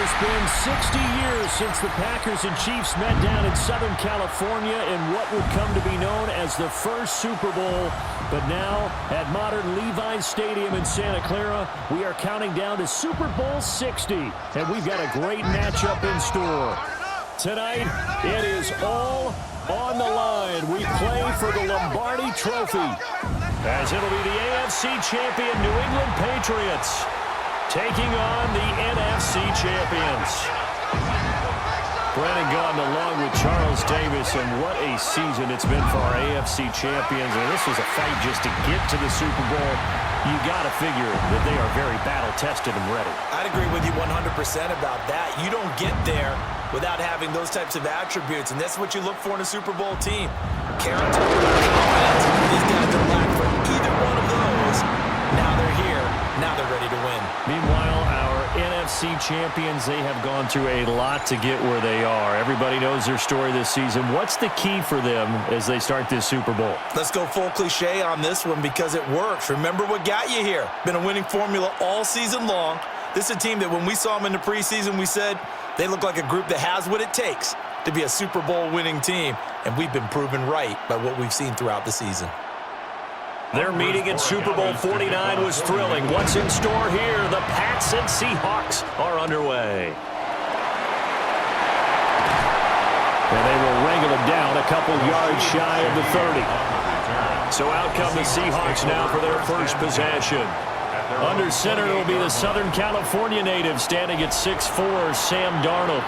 has been 60 years since the Packers and Chiefs met down in Southern California in what would come to be known as the first Super Bowl. But now, at modern Levi Stadium in Santa Clara, we are counting down to Super Bowl 60. And we've got a great matchup in store. Tonight, it is all on the line. We play for the Lombardi Trophy, as it'll be the AFC champion New England Patriots taking on the NFC champions. Brandon Gaudin along with Charles Davis, and what a season it's been for our AFC champions. And this was a fight just to get to the Super Bowl. You got to figure that they are very battle-tested and ready. I'd agree with you 100% about that. You don't get there without having those types of attributes, and that's what you look for in a Super Bowl team. Character, confidence. These guys don't lack for either one of those. Now they're here. Now they're ready to win. Meanwhile, our NFC champions, they have gone through a lot to get where they are. Everybody knows their story this season. What's the key for them as they start this Super Bowl? Let's go full cliche on this one because it works. Remember what got you here. Been a winning formula all season long. This is a team that when we saw them in the preseason, we said they look like a group that has what it takes to be a Super Bowl winning team. And we've been proven right by what we've seen throughout the season. Their meeting at Super Bowl 49 was thrilling. What's in store here? The Pats and Seahawks are underway. And they will wrangle them down a couple yards shy of the 30. So out come the Seahawks now for their first possession. Under center, it will be the Southern California native standing at 6'4", Sam Darnold.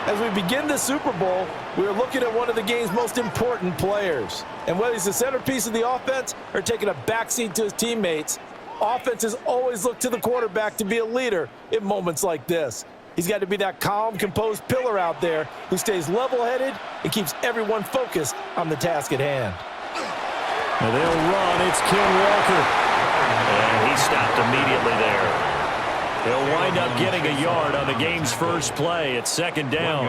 As we begin the Super Bowl, we are looking at one of the game's most important players. And whether he's the centerpiece of the offense or taking a backseat to his teammates, offenses always look to the quarterback to be a leader in moments like this. He's got to be that calm, composed pillar out there who stays level-headed and keeps everyone focused on the task at hand. And they'll run. It's Ken Walker. And he stopped immediately there. He'll wind up getting a yard on the game's first play. It's second down.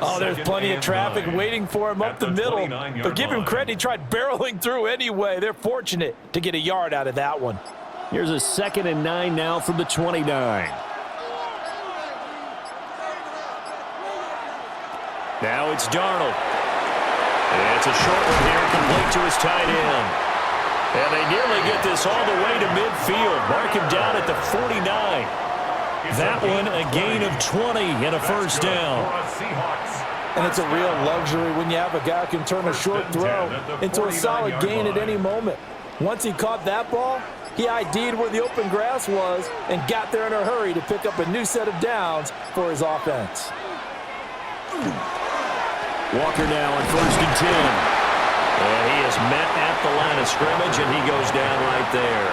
Oh, there's plenty of traffic waiting for him up the middle. But give him credit, he tried barreling through anyway. They're fortunate to get a yard out of that one. Here's a 2nd and 9 now from the 29. Now it's Darnold. It's a short one here, complete to his tight end. And they nearly get this all the way to midfield. Mark him down at the 49. That one a gain of 20 and a first down. And it's a real luxury when you have a guy who can turn a short throw into a solid gain at any moment. Once he caught that ball, he ID'd where the open grass was and got there in a hurry to pick up a new set of downs for his offense. Walker now on 1st and 10. And he is met at the line of scrimmage, and he goes down right there.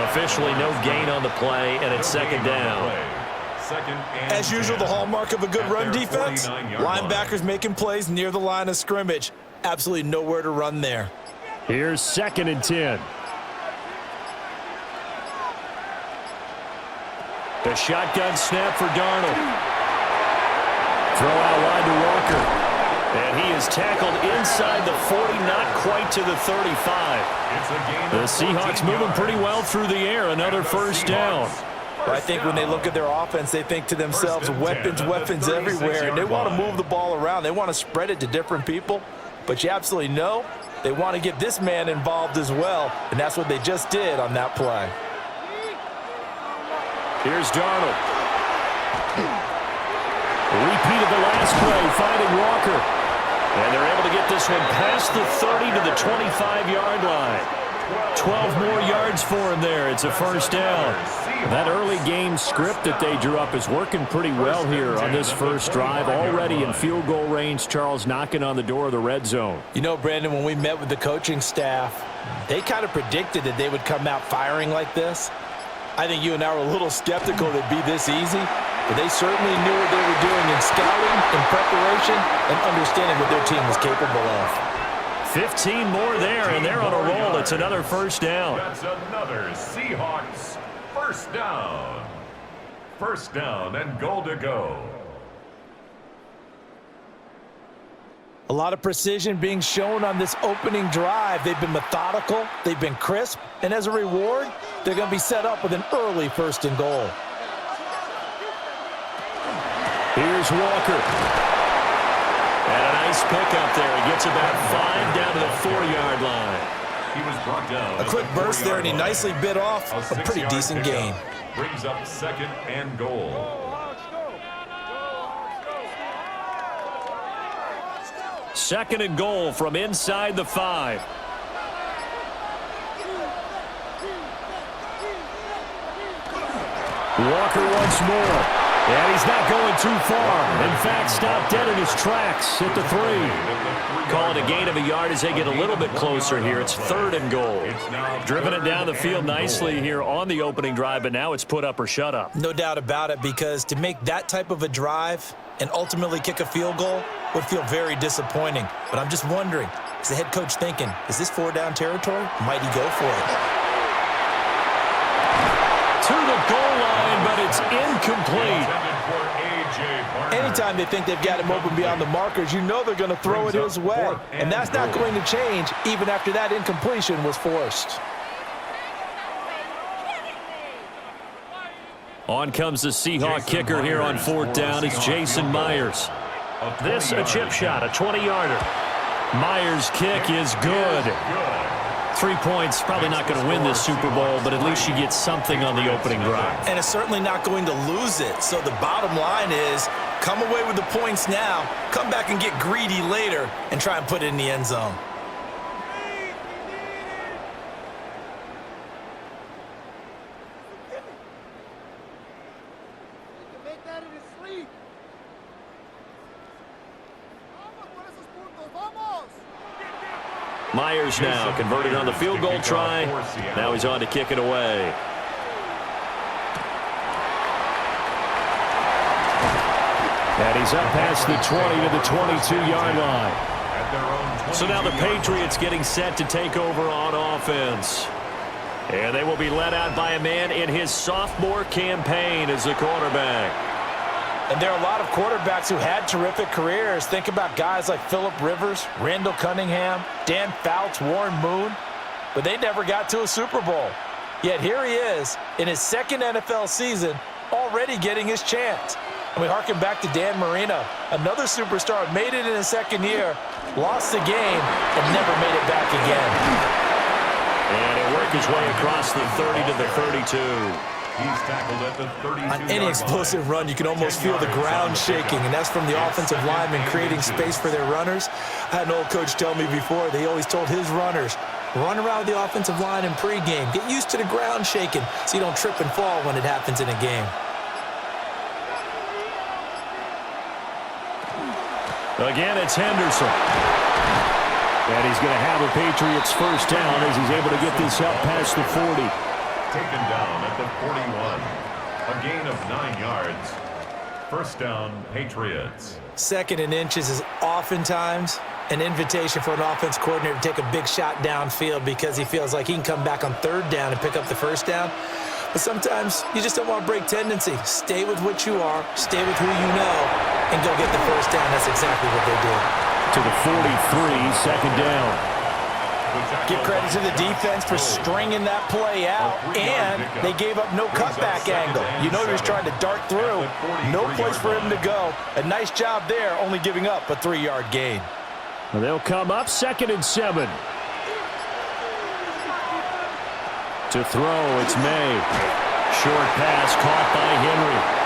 Officially no gain on the play, and it's second down. As usual, the hallmark of a good run defense, linebackers making plays near the line of scrimmage. Absolutely nowhere to run there. Here's 2nd and 10. The shotgun snap for Darnold. Throw out wide to Walker. And he is tackled inside the 40, not quite to the 35. The Seahawks moving pretty well through the air. Another first down. But I think when they look at their offense, they think to themselves, weapons everywhere. And they want to move the ball around. They want to spread it to different people. But you absolutely know they want to get this man involved as well. And that's what they just did on that play. Here's Darnold. Repeat of the last play, finding Walker. And they're able to get this one past the 30 to the 25-yard line. 12 more yards for him there. It's a first down. That early game script that they drew up is working pretty well here on this first drive. Already in field goal range, Charles knocking on the door of the red zone. You know, Brandon, when we met with the coaching staff, they kind of predicted that they would come out firing like this. I think you and I were a little skeptical that it'd be this easy. But they certainly knew what they were doing in scouting, in preparation, and understanding what their team was capable of. 15 more there, and they're on a roll. It's another first down. That's another Seahawks first down. First down and goal to go. A lot of precision being shown on this opening drive. They've been methodical, they've been crisp, and as a reward, they're going to be set up with an early 1st and goal. Here's Walker. And a nice pickup there. He gets about 5 down to the 4-yard line. He was brought down. A quick burst there, and he nicely bit off a pretty decent gain. Brings up 2nd and goal. Second and goal from inside the 5. Walker once more. And he's not going too far. In fact, stopped dead in his tracks at the 3. Call it a gain of a yard as they get a little bit closer here. It's 3rd and goal. Driven it down the field nicely here on the opening drive, but now it's put up or shut up. No doubt about it, because to make that type of a drive and ultimately kick a field goal would feel very disappointing. But I'm just wondering, is the head coach thinking, is this 4-down territory? Might he go for it? To the goal line, but it's incomplete. Anytime they think they've got him open beyond the markers, you know they're going to throw it his way. And that's not going to change even after that incompletion was forced. On comes the Seahawk kicker here on 4th down. It's Jason Myers. This a chip shot, a 20-yarder. Myers' kick is good. 3 points, probably not going to win this Super Bowl, but at least you get something on the opening drive. And it's certainly not going to lose it. So the bottom line is, come away with the points now, come back and get greedy later, and try and put it in the end zone. Myers now converted on the field goal try. Now he's on to kick it away. And he's up past the 20 to the 22-yard line. So now the Patriots getting set to take over on offense. And they will be led out by a man in his sophomore campaign as the quarterback. And there are a lot of quarterbacks who had terrific careers. Think about guys like Phillip Rivers, Randall Cunningham, Dan Fouts, Warren Moon. But they never got to a Super Bowl. Yet here he is in his 2nd NFL season, already getting his chance. And we harken back to Dan Marino, another superstar, made it in his 2nd year, lost the game, and never made it back again. And he'll work his way across the 30 to the 32. He's tackled at the 32-yard On any explosive run, you can almost feel the ground shaking, and that's from the offensive linemen creating space for their runners. I had an old coach tell me before, they always told his runners, run around the offensive line in pregame. Get used to the ground shaking so you don't trip and fall when it happens in a game. Again, it's Henderson. And he's going to have a Patriots 1st down as he's able to get this up past the 40. Taken down at the 41. A gain of 9 yards. 1st down, Patriots. 2nd and inches is oftentimes an invitation for an offense coordinator to take a big shot downfield because he feels like he can come back on 3rd down and pick up the 1st down. But sometimes you just don't want to break tendency. Stay with what you are, stay with who you know, and go get the 1st down. That's exactly what they did. To the 43, 2nd down. Give credit to the defense for stringing that play out, and they gave up no cutback angle. You know he was trying to dart through. No place for him to go. A nice job there, only giving up a 3-yard gain. Well, they'll come up 2nd and 7. To throw, it's May. Short pass caught by Henry.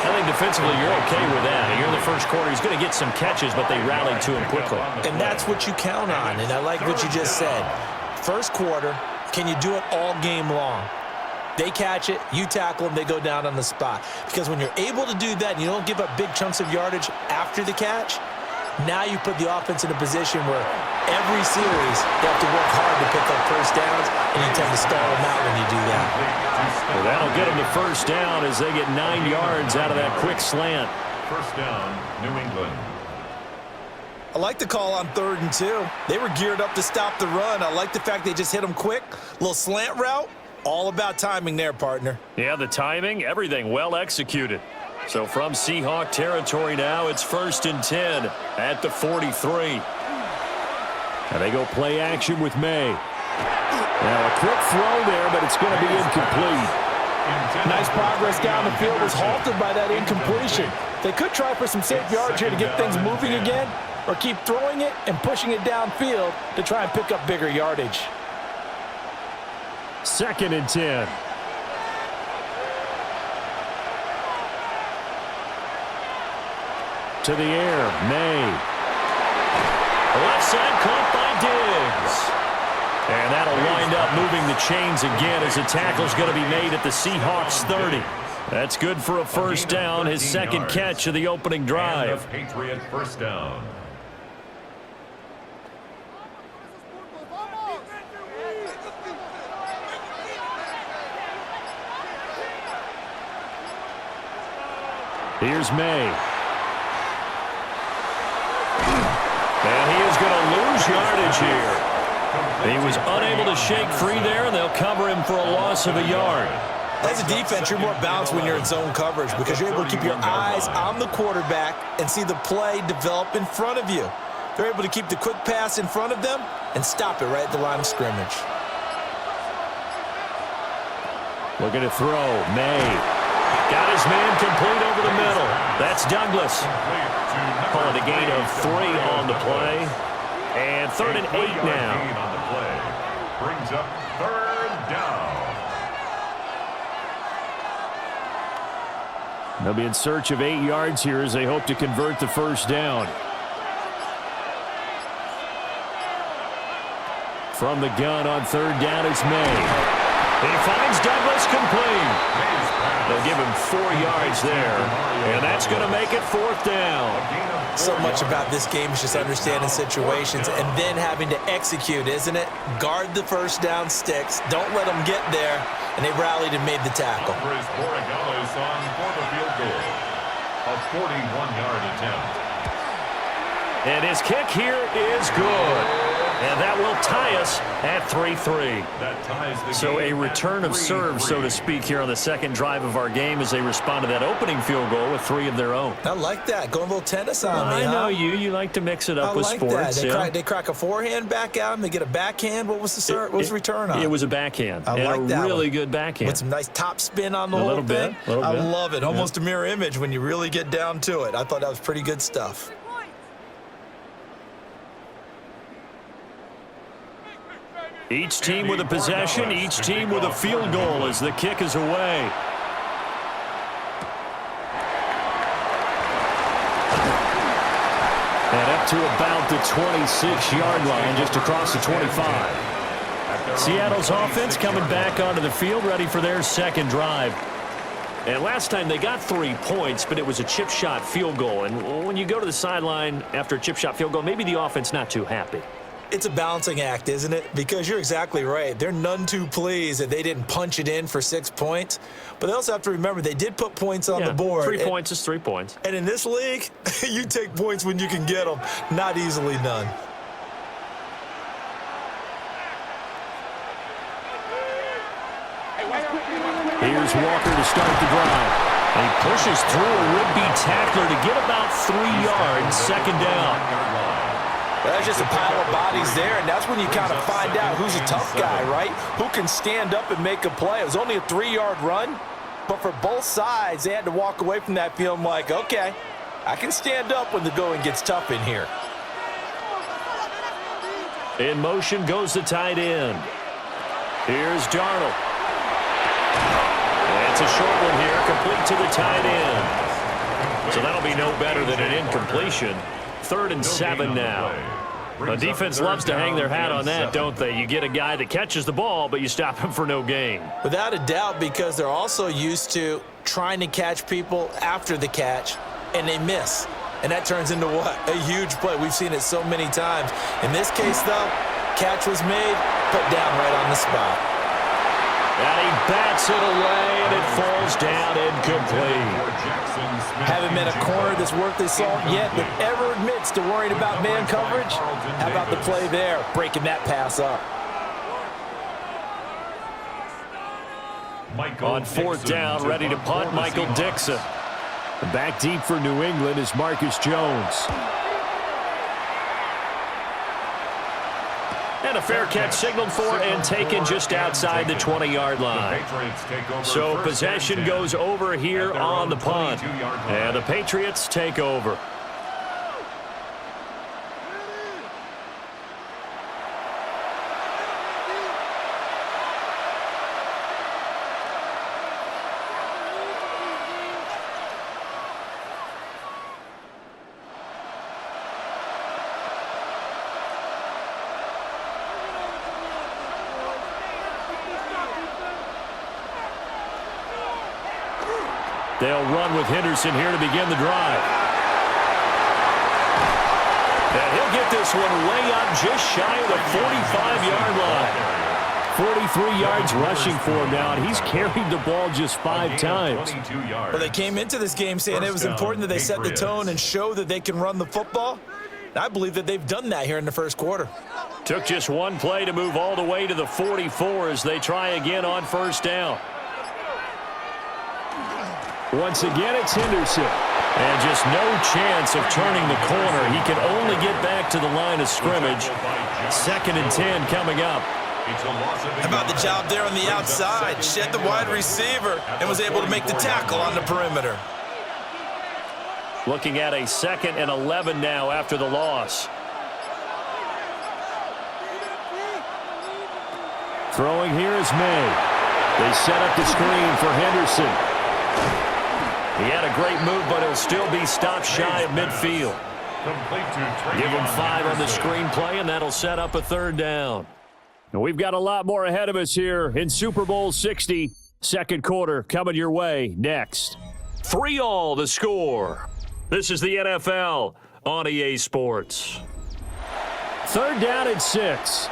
I think defensively you're okay with that. Here in the 1st quarter, he's going to get some catches, but they rallied to him quickly. And that's what you count on, and I like what you just said. 1st quarter, can you do it all game long? They catch it, you tackle them, they go down on the spot. Because when you're able to do that and you don't give up big chunks of yardage after the catch, now you put the offense in a position where every series they have to work hard to pick up 1st downs, and you tend to stall them out when you do that. Well, that'll get them to 1st down as they get 9 yards out of that quick slant. 1st down, New England. I like the call on 3rd and 2. They were geared up to stop the run. I like the fact they just hit them quick. Little slant route. All about timing there, partner. Yeah, the timing, everything well executed. So from Seahawk territory now, it's 1st and 10 at the 43. And they go play action with May. Now a quick throw there, but it's going to be incomplete. Nice progress down the field was halted by that incompletion. They could try for some safe yards here to get things moving again, or keep throwing it and pushing it downfield to try and pick up bigger yardage. 2nd and 10. To the air, Maye. Left side caught by Diggs. And that'll wind up moving the chains again as the tackle's going to be made at the Seahawks 30. That's good for a first down, his second catch of the opening drive. And a Patriot first down. Here's Maye. And he is going to lose yardage here. He was unable to shake free there, and they'll cover him for a loss of a yard. As a defense, you're more balanced when you're in zone coverage because you're able to keep your eyes on the quarterback and see the play develop in front of you. They're able to keep the quick pass in front of them and stop it right at the line of scrimmage. Looking to throw. Maye. Got his man complete over the middle. That's Douglas. Calling a gain of 3 on the play. And 3rd and 8 now. On the play brings up 3rd down. They'll be in search of 8 yards here as they hope to convert the first down. From the gun on 3rd down, it's Maye. He finds Douglas complete. They'll give him 4 yards there, and that's going to make it 4th down. So much about this game is just understanding situations and then having to execute, isn't it? Guard the first down sticks. Don't let them get there, and they rallied and made the tackle. Andres Borregales on for the field goal. A 41-yard attempt. And his kick here is good. And that will tie us at 3-3. That ties the So a game return at of serve, 3-3. so to speak, here on the second drive of our game as they respond to that opening field goal with 3 of their own. I like that. Going a little tennis on me, I huh? know you. You like to mix it up with like sports. that. They crack a forehand back at him. They get a backhand. What was the return on? It was a backhand. I and like that really one. good backhand. With some nice top spin on the whole little thing. bit. I love it. Almost a mirror image when you really get down to it. I thought that was pretty good stuff. Each team with a possession, each team with a field goal as the kick is away. And up to about the 26-yard line, just across the 25. Seattle's offense coming back onto the field, ready for their second drive. And last time they got 3 points, but it was a chip shot field goal. And when you go to the sideline after a chip shot field goal, maybe the offense not too happy. It's a balancing act, isn't it? Because you're exactly right. They're none too pleased that they didn't punch it in for 6 points. But they also have to remember they did put points on the board. 3 points is 3 points. And in this league, you take points when you can get them. Not easily done. Here's Walker to start the drive. And he pushes through a would-be tackler to get about 3 yards, second down. There's just a pile of bodies there, and that's when you kind of find out who's a tough guy, right? Who can stand up and make a play. It was only a 3-yard run, but for both sides, they had to walk away from that feeling like, okay, I can stand up when the going gets tough in here. In motion goes the tight end. Here's Darnold. It's a short one here, complete to the tight end. So that'll be no better than an incompletion. 3rd and 7 now. The defense loves to hang their hat on that, don't they? You get a guy that catches the ball, but you stop him for no gain. Without a doubt, because they're also used to trying to catch people after the catch, and they miss. And that turns into what? A huge play. We've seen it so many times. In this case, though, catch was made, put down right on the spot. And he bats it away, and it falls down incomplete. Haven't met a corner that's worth his salt yet that ever admits to worrying about man coverage. How about the play there, breaking that pass up? On 4th down, ready to punt, Michael Dixon. Back deep for New England is Marcus Jones. And a fair catch signaled for and taken just outside the 20-yard line. So possession goes over here on the punt. And the Patriots take over. They'll run with Henderson here to begin the drive. And he'll get this one way up just shy of the 45-yard line. 43 yards rushing for him now, and he's carried the ball just 5 times. Well, they came into this game saying it was important that they set the tone and show that they can run the football. And I believe that they've done that here in the first quarter. Took just one play to move all the way to the 44 as they try again on first down. Once again, it's Henderson. And just no chance of turning the corner. He can only get back to the line of scrimmage. 2nd and 10 coming up. How about the job there on the outside? Shed the wide receiver and was able to make the tackle on the perimeter. Looking at a 2nd and 11 now after the loss. Throwing here is May. They set up the screen for Henderson. He had a great move, but he'll still be stopped shy of midfield. Give him 5 on the screenplay, and that'll set up a 3rd down. And we've got a lot more ahead of us here in Super Bowl 60. 2nd quarter coming your way next. 3-all the score. This is the NFL on EA Sports. 3rd down and 6.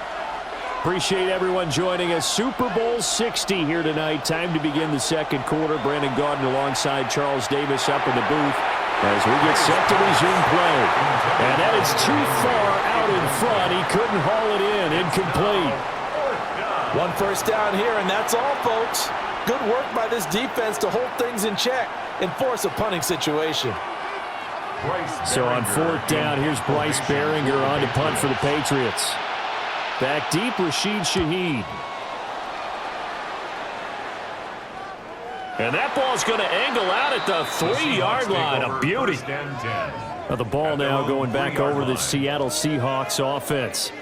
Appreciate everyone joining us. Super Bowl 60 here tonight. Time to begin the 2nd quarter. Brandon Gaudin alongside Charles Davis up in the booth as we get set to resume play. And that is too far out in front. He couldn't haul it in. Incomplete. 1 first down here, and that's all, folks. Good work by this defense to hold things in check and force a punting situation. So on 4th down, here's Bryce Baringer on to punt for the Patriots. Back deep, Rashid Shaheed. And that ball's going to angle out at the 3-yard line. A beauty. Now the ball now going back over the Seattle Seahawks offense.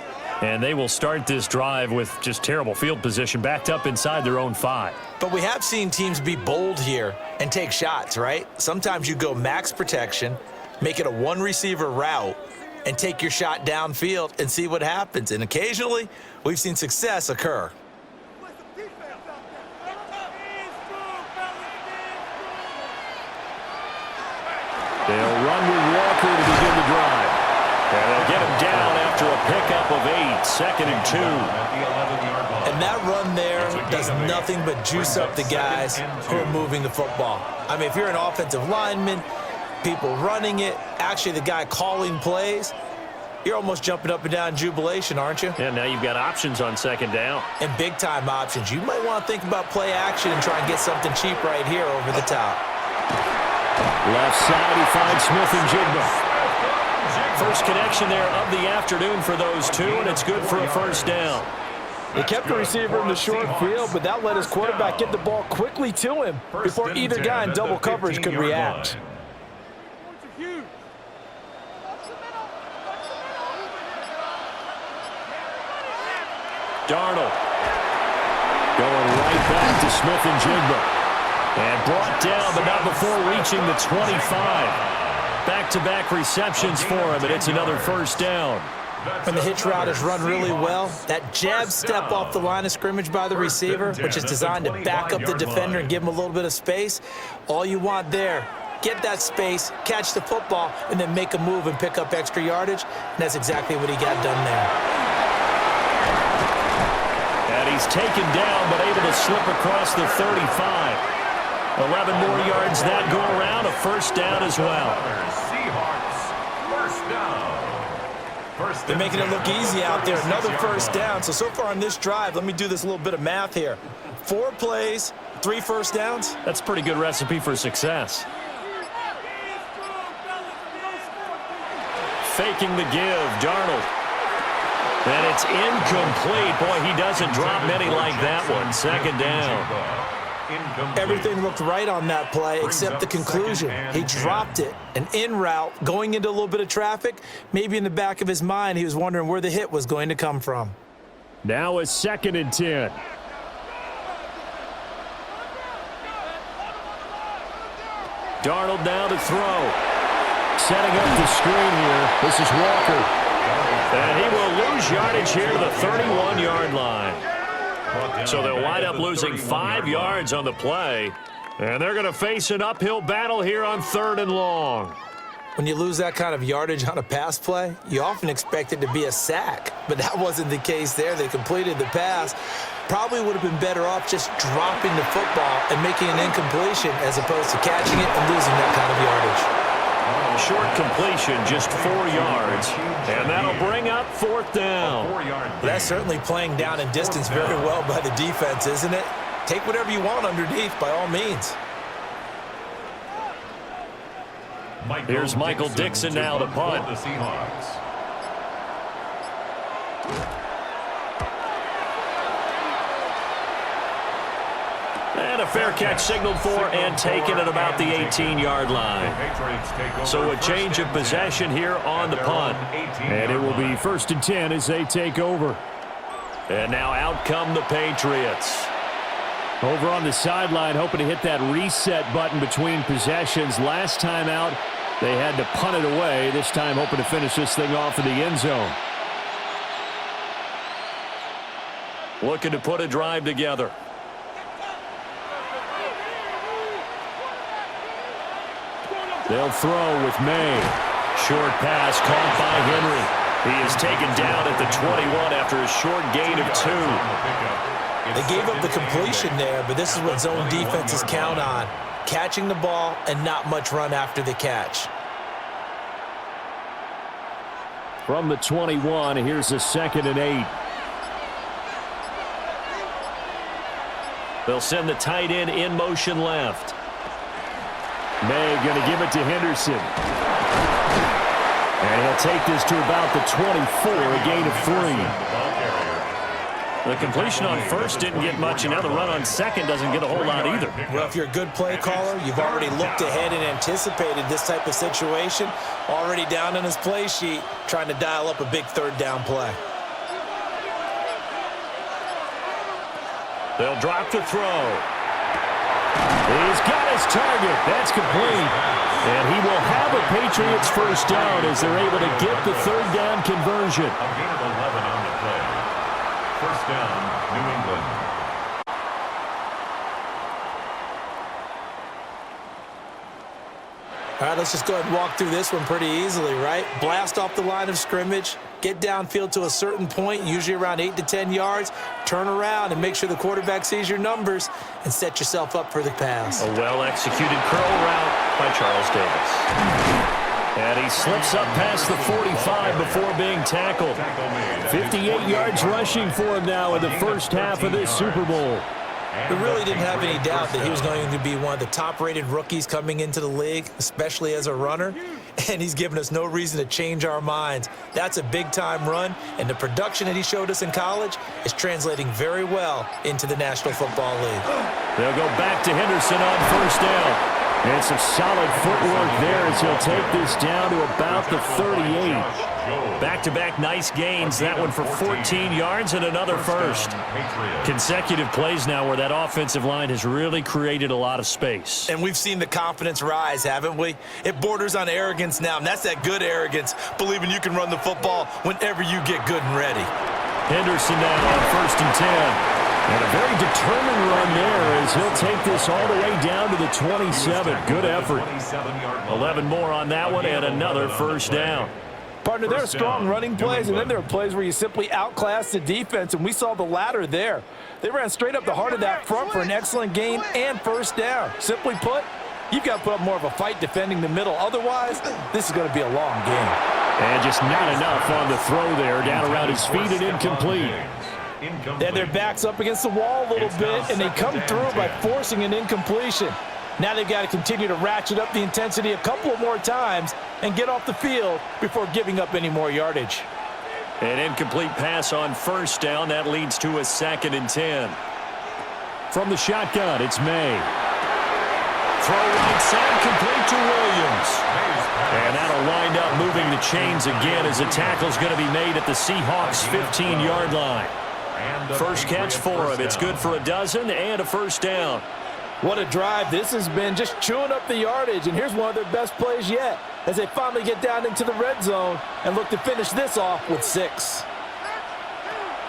And they will start this drive with just terrible field position, backed up inside their own 5. But we have seen teams be bold here and take shots, right? Sometimes you go max protection, make it a 1-receiver route, and take your shot downfield and see what happens. And occasionally, we've seen success occur. They'll run with Walker to begin the drive. And they'll get him down after a pickup of 8, 2nd and 2. And that run there does nothing but juice up the guys who are moving the football. I mean, if you're an offensive lineman, people running it, actually the guy calling plays, you're almost jumping up and down in jubilation, aren't you? Yeah, now you've got options on 2nd down. And big-time options. You might want to think about play action and try and get something cheap right here over the top. Left side, he finds Smith-Njigba. First connection there of the afternoon for those two, and it's good for a 1st down. He kept the receiver in the short field, but that let his quarterback get the ball quickly to him before either guy in double coverage could react. Darnold going right back to Smith-Njigba. And brought down, but not before reaching the 25. Back-to-back receptions for him, and it's another 1st down. When the hitch route is run really well, that jab step off the line of scrimmage by the receiver, which is designed to back up the defender and give him a little bit of space, all you want there, get that space, catch the football, and then make a move and pick up extra yardage, and that's exactly what he got done there. And he's taken down, but able to slip across the 35. 11 more yards that go around, a 1st down as well. They're making it look easy out there. Another 1st down. So far on this drive, let me do this little bit of math here. 4 plays, 3 1st downs. That's a pretty good recipe for success. Faking the give, Darnold. And it's incomplete. Boy, he doesn't drop many like that one. Second down. Everything looked right on that play except the conclusion. He dropped it. An in route, going into a little bit of traffic. Maybe in the back of his mind, he was wondering where the hit was going to come from. Now a 2nd and 10. Darnold now to throw. Setting up the screen here. This is Walker. And he will lose yardage here to the 31-yard line. So they'll wind up losing 5 yards on the play. And they're going to face an uphill battle here on 3rd and long. When you lose that kind of yardage on a pass play, you often expect it to be a sack. But that wasn't the case there. They completed the pass. Probably would have been better off just dropping the football and making an incompletion as opposed to catching it and losing that kind of yardage. Short completion, just 4 yards. And that'll bring up 4th down. That's certainly playing down in distance very well by the defense, isn't it? Take whatever you want underneath, by all means. Here's Michael Dixon now to punt. The Seahawks. And a fair catch signaled for and taken at about the 18-yard line. So a change of possession here on the punt. And it will be 1st and 10 as they take over. And now out come the Patriots. Over on the sideline, hoping to hit that reset button between possessions. Last time out, they had to punt it away. This time hoping to finish this thing off in the end zone. Looking to put a drive together. They'll throw with Maye. Short pass caught by Henry. He is taken down at the 21 after a short gain of 2. They gave up the completion there, but this is what zone defenses count on. Catching the ball and not much run after the catch. From the 21, here's a 2nd and 8. They'll send the tight end in motion left. Maye going to give it to Henderson. And he'll take this to about the 24, a gain of 3. The completion on first didn't get much, and now the run on second doesn't get a whole lot either. Well, if you're a good play caller, you've already looked ahead and anticipated this type of situation. Already down on his play sheet, trying to dial up a big 3rd down play. They'll drop the throw. He's got his target. That's complete. And he will have a Patriots 1st down as they're able to get the 3rd down conversion. A gain of 11 on the play. 1st down, New England. All right, let's just go ahead and walk through this one pretty easily, right? Blast off the line of scrimmage, get downfield to a certain point, usually around 8 to 10 yards, turn around and make sure the quarterback sees your numbers and set yourself up for the pass. A well-executed curl route by Charles Davis. And he slips up past the 45 before being tackled. 58 yards rushing for him now in the first half of this Super Bowl. We really didn't have any doubt that he was going to be one of the top-rated rookies coming into the league, especially as a runner, and he's given us no reason to change our minds. That's a big-time run, and the production that he showed us in college is translating very well into the National Football League. They'll go back to Henderson on 1st down. And some solid footwork there as he'll take this down to about the 38. Back-to-back nice gains. That one for 14 yards and another 1st. Consecutive plays now where that offensive line has really created a lot of space. And we've seen the confidence rise, haven't we? It borders on arrogance now, and that's that good arrogance, believing you can run the football whenever you get good and ready. Henderson now on 1st and 10. And a very determined run there as he'll take this all the way down to the 27. Good effort. 11 more on that one and another 1st down. Partner, there are strong running plays, and then there are plays where you simply outclass the defense, and we saw the latter there. They ran straight up the heart of that front for an excellent gain and 1st down. Simply put, you've got to put up more of a fight defending the middle. Otherwise, this is going to be a long game. And just not enough on the throw there. Down around his feet and incomplete. They had their backs up against the wall a little bit, and they come through by forcing an incompletion. Now they've got to continue to ratchet up the intensity a couple of more times and get off the field before giving up any more yardage. An incomplete pass on first down. That leads to a 2nd and 10. From the shotgun, it's Maye. Throw right side, complete to Williams. And that'll wind up moving the chains again as a tackle's going to be made at the Seahawks' 15-yard line. First catch for him. It's good for a dozen and a first down. What a drive this has been, just chewing up the yardage. And here's one of their best plays yet as they finally get down into the red zone and look to finish this off with 6.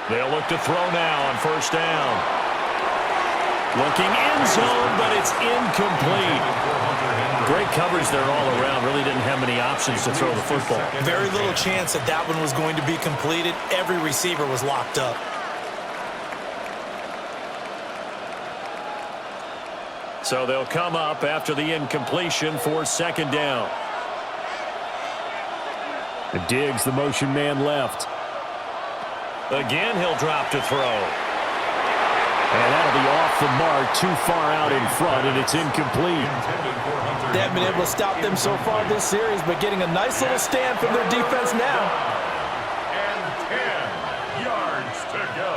They'll look to throw now on first down. Looking end zone, but it's incomplete. Great coverage there all around. Really didn't have many options to throw the football. Very little chance that that one was going to be completed. Every receiver was locked up. So they'll come up after the incompletion for 2nd down. Diggs, the motion man left. Again, he'll drop to throw. And that'll be off the mark, too far out in front, and it's incomplete. They haven't been able to stop them so far this series, but getting a nice little stand from their defense now. And 10 yards to go.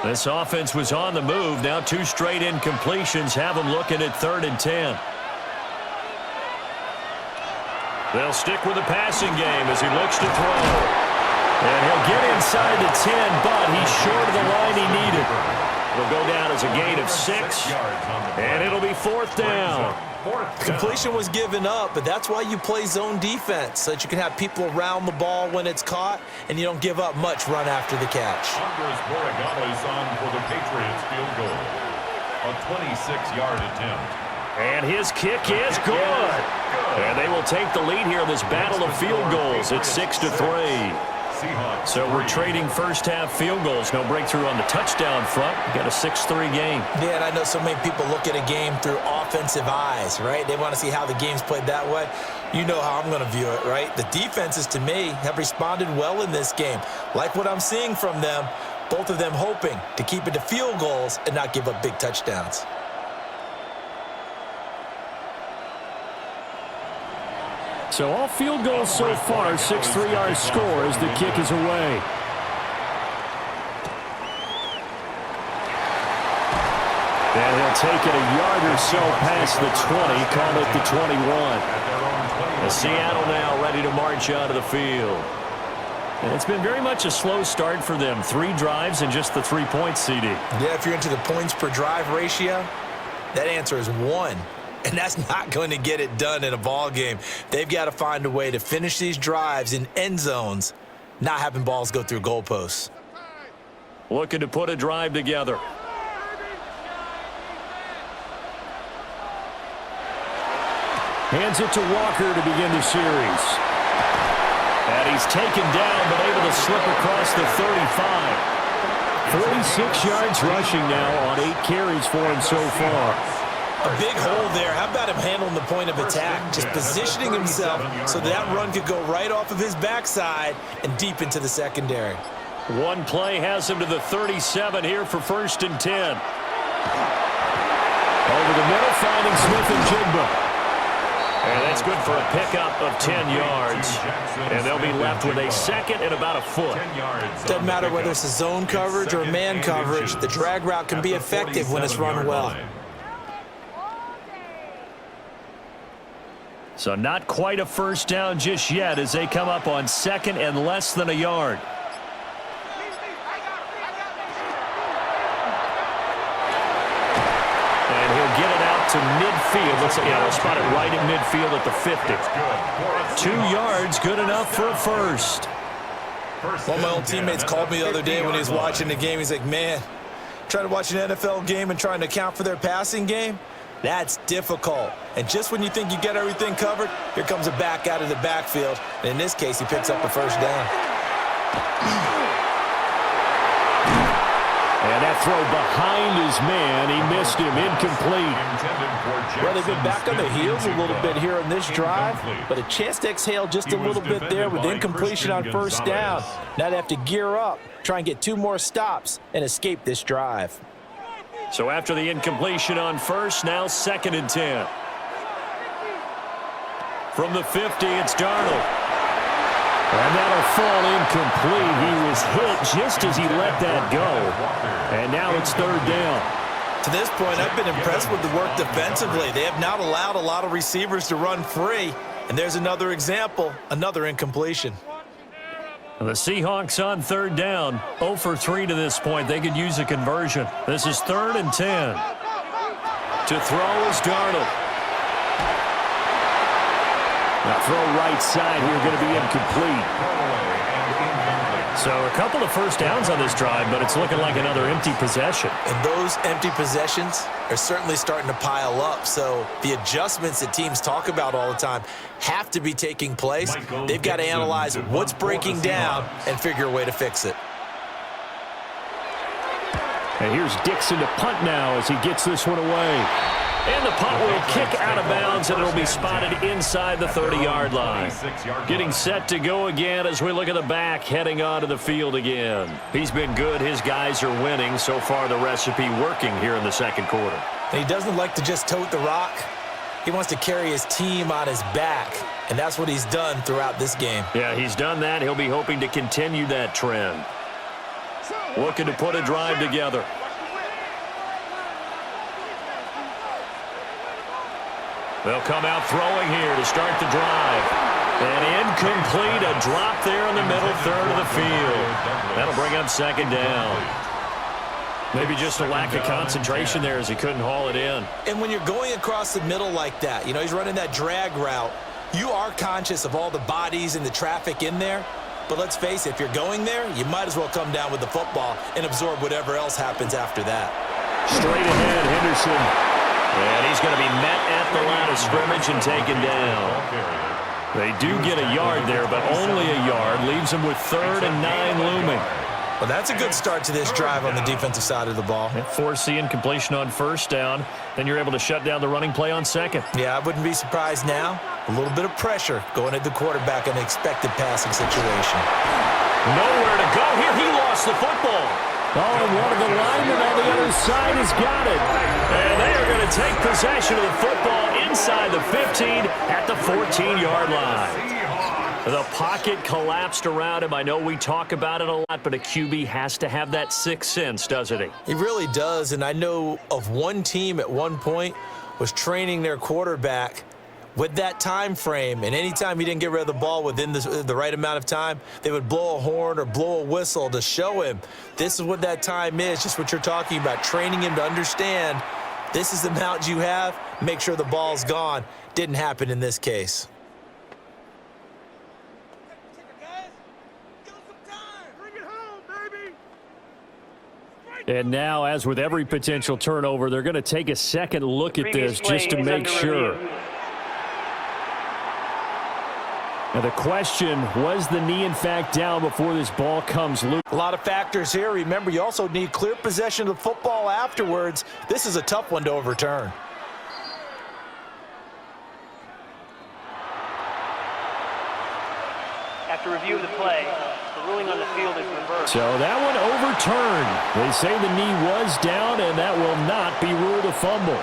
This offense was on the move. Now 2 straight incompletions have them looking at 3rd and 10. They'll stick with the passing game as he looks to throw. And he'll get inside the 10, but he's short of the line he needed. It'll go down as a gain of 6, and it'll be 4th down. Completion was given up, but that's why you play zone defense, so that you can have people around the ball when it's caught, and you don't give up much run after the catch. Andres Borregales on for the Patriots field goal. A 26-yard attempt. And his kick is good. And they will take the lead here in this battle of field goals. It's 6-3. So we're trading first-half field goals. No breakthrough on the touchdown front. We got a 6-3 game. Yeah, and I know so many people look at a game through offensive eyes, right? They want to see how the game's played that way. You know how I'm going to view it, right? The defenses, to me, have responded well in this game. Like what I'm seeing from them, both of them hoping to keep it to field goals and not give up big touchdowns. So all field goals so far, 6-3 our score as the kick is away. And he'll take it a yard or so past the 20, call it the 21. And Seattle now ready to march out of the field. And it's been very much a slow start for them. 3 drives and just the 3 points, CD. Yeah, if you're into the points per drive ratio, that answer is 1. And that's not going to get it done in a ball game. They've got to find a way to finish these drives in end zones, not having balls go through goalposts. Looking to put a drive together. Hands it to Walker to begin the series. And he's taken down, but able to slip across the 35. 46 yards rushing now on 8 carries for him so far. A big hole there. How about him handling the point of attack? Just positioning himself so that run could go right off of his backside and deep into the secondary. One play has him to the 37 here for 1st and 10. Over the middle, finding Smith-Njigba. And that's good for a pickup of 10 yards. And they'll be left with a 2nd and about a foot. Doesn't matter whether it's a zone coverage or man coverage. The drag route can be effective when it's run well. So not quite a first down just yet as they come up on 2nd and less than a yard. And he'll get it out to midfield. Let's see, we'll spot it right at midfield at the 50. 2 yards, good enough for a first. One of my old teammates called me the other day when he was watching the game. He's like, man, trying to watch an NFL game and trying to account for their passing game? That's difficult. And just when you think you get everything covered, here comes a back out of the backfield. And in this case, he picks up the first down. And that throw behind his man, he missed him, incomplete. Well, they've been back on their heels a little bit here on this drive, but a chance to exhale just a little bit there with incompletion on first down. Now they have to gear up, try and get 2 more stops, and escape this drive. So after the incompletion on first, now 2nd and 10. From the 50, it's Darnold. And that'll fall incomplete. He was hit just as he let that go. And now it's third down. To this point, I've been impressed with the work defensively. They have not allowed a lot of receivers to run free. And there's another example, another incompletion. The Seahawks on third down. 0 for 3 to this point. They could use a conversion. This is 3rd and 10. To throw is Darnold. Now throw right side here, going to be incomplete. So a couple of first downs on this drive, but it's looking like another empty possession. And those empty possessions are certainly starting to pile up. So the adjustments that teams talk about all the time have to be taking place. They've got to analyze what's breaking down and figure a way to fix it. And here's Dixon to punt now as he gets this one away. And the punt will kick out of bounds, and it'll be spotted inside the 30-yard line. Getting set to go again as we look at the back, heading onto the field again. He's been good. His guys are winning. So far, the recipe working here in the second quarter. And he doesn't like to just tote the rock. He wants to carry his team on his back, and that's what he's done throughout this game. Yeah, he's done that. He'll be hoping to continue that trend. Looking to put a drive together. They'll come out throwing here to start the drive. And incomplete, a drop there in the middle third of the field. That'll bring up second down. Maybe just a lack of concentration there as he couldn't haul it in. And when you're going across the middle like that, you know, he's running that drag route, you are conscious of all the bodies and the traffic in there. But let's face it, if you're going there, you might as well come down with the football and absorb whatever else happens after that. Straight ahead, Henderson. And he's going to be met at the line of scrimmage and taken down. They do get a yard there, but only a yard. Leaves them with 3rd and 9 looming. Well, that's a good start to this drive on the defensive side of the ball. Force the incompletion on first down. Then you're able to shut down the running play on second. Yeah, I wouldn't be surprised now. A little bit of pressure going at the quarterback in an expected passing situation. Nowhere to go here. He lost the football. Oh, and one of the linemen on the other side has got it. And they are going to take possession of the football inside the 15 at the 14-yard line. The pocket collapsed around him. I know we talk about it a lot, but a QB has to have that sixth sense, doesn't he? He really does, and I know of one team at one point was training their quarterback with that time frame, and anytime he didn't get rid of the ball within the right amount of time, they would blow a horn or blow a whistle to show him this is what that time is, just what you're talking about, training him to understand this is the amount you have, make sure the ball's gone. Didn't happen in this case. And now, as with every potential turnover, they're going to take a second look at this just to make sure. Now the question, was the knee in fact down before this ball comes loose? A lot of factors here. Remember, you also need clear possession of the football afterwards. This is a tough one to overturn. After review of the play, the ruling on the field is reversed. So that one overturned. They say the knee was down, and that will not be ruled a fumble.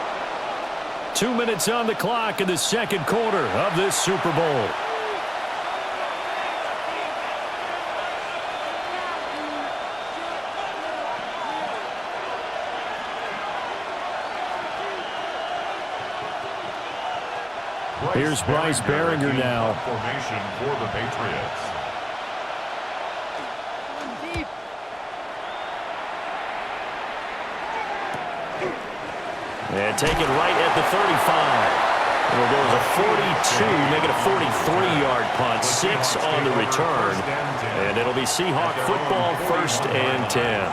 2 minutes on the clock in the second quarter of this Super Bowl. Here's Bryce Behringer now. Formation for the Patriots. And take it right at the 35. It'll go as a 42, make it a 43-yard punt, 6 on the return. And it'll be Seahawk football, 1st and 10.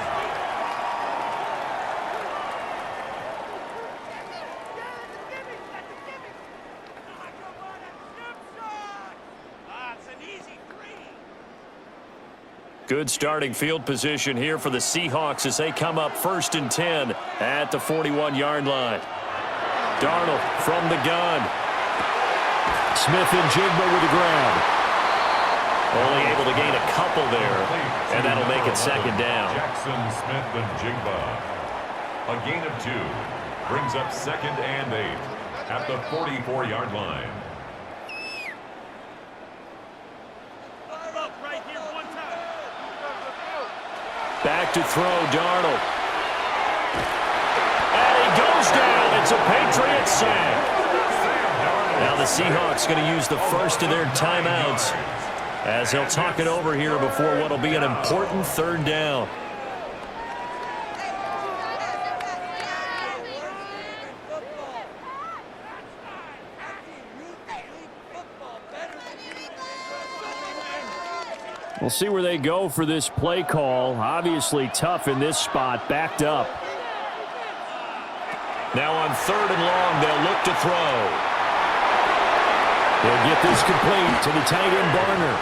Good starting field position here for the Seahawks as they come up 1st and 10 at the 41-yard line. Darnold from the gun. Smith-Njigba with the ground. Only able to gain a couple there, and that'll make it second down. Jackson Smith-Njigba. A gain of 2 brings up 2nd and 8 at the 44-yard line. Back to throw, Darnold. And he goes down. It's a Patriots sack. Now the Seahawks going to use the first of their timeouts as they'll talk it over here before what will be an important third down. We'll see where they go for this play call. Obviously tough in this spot, backed up. Now on 3rd and long, they'll look to throw. They'll get this complete to the tight end Barner.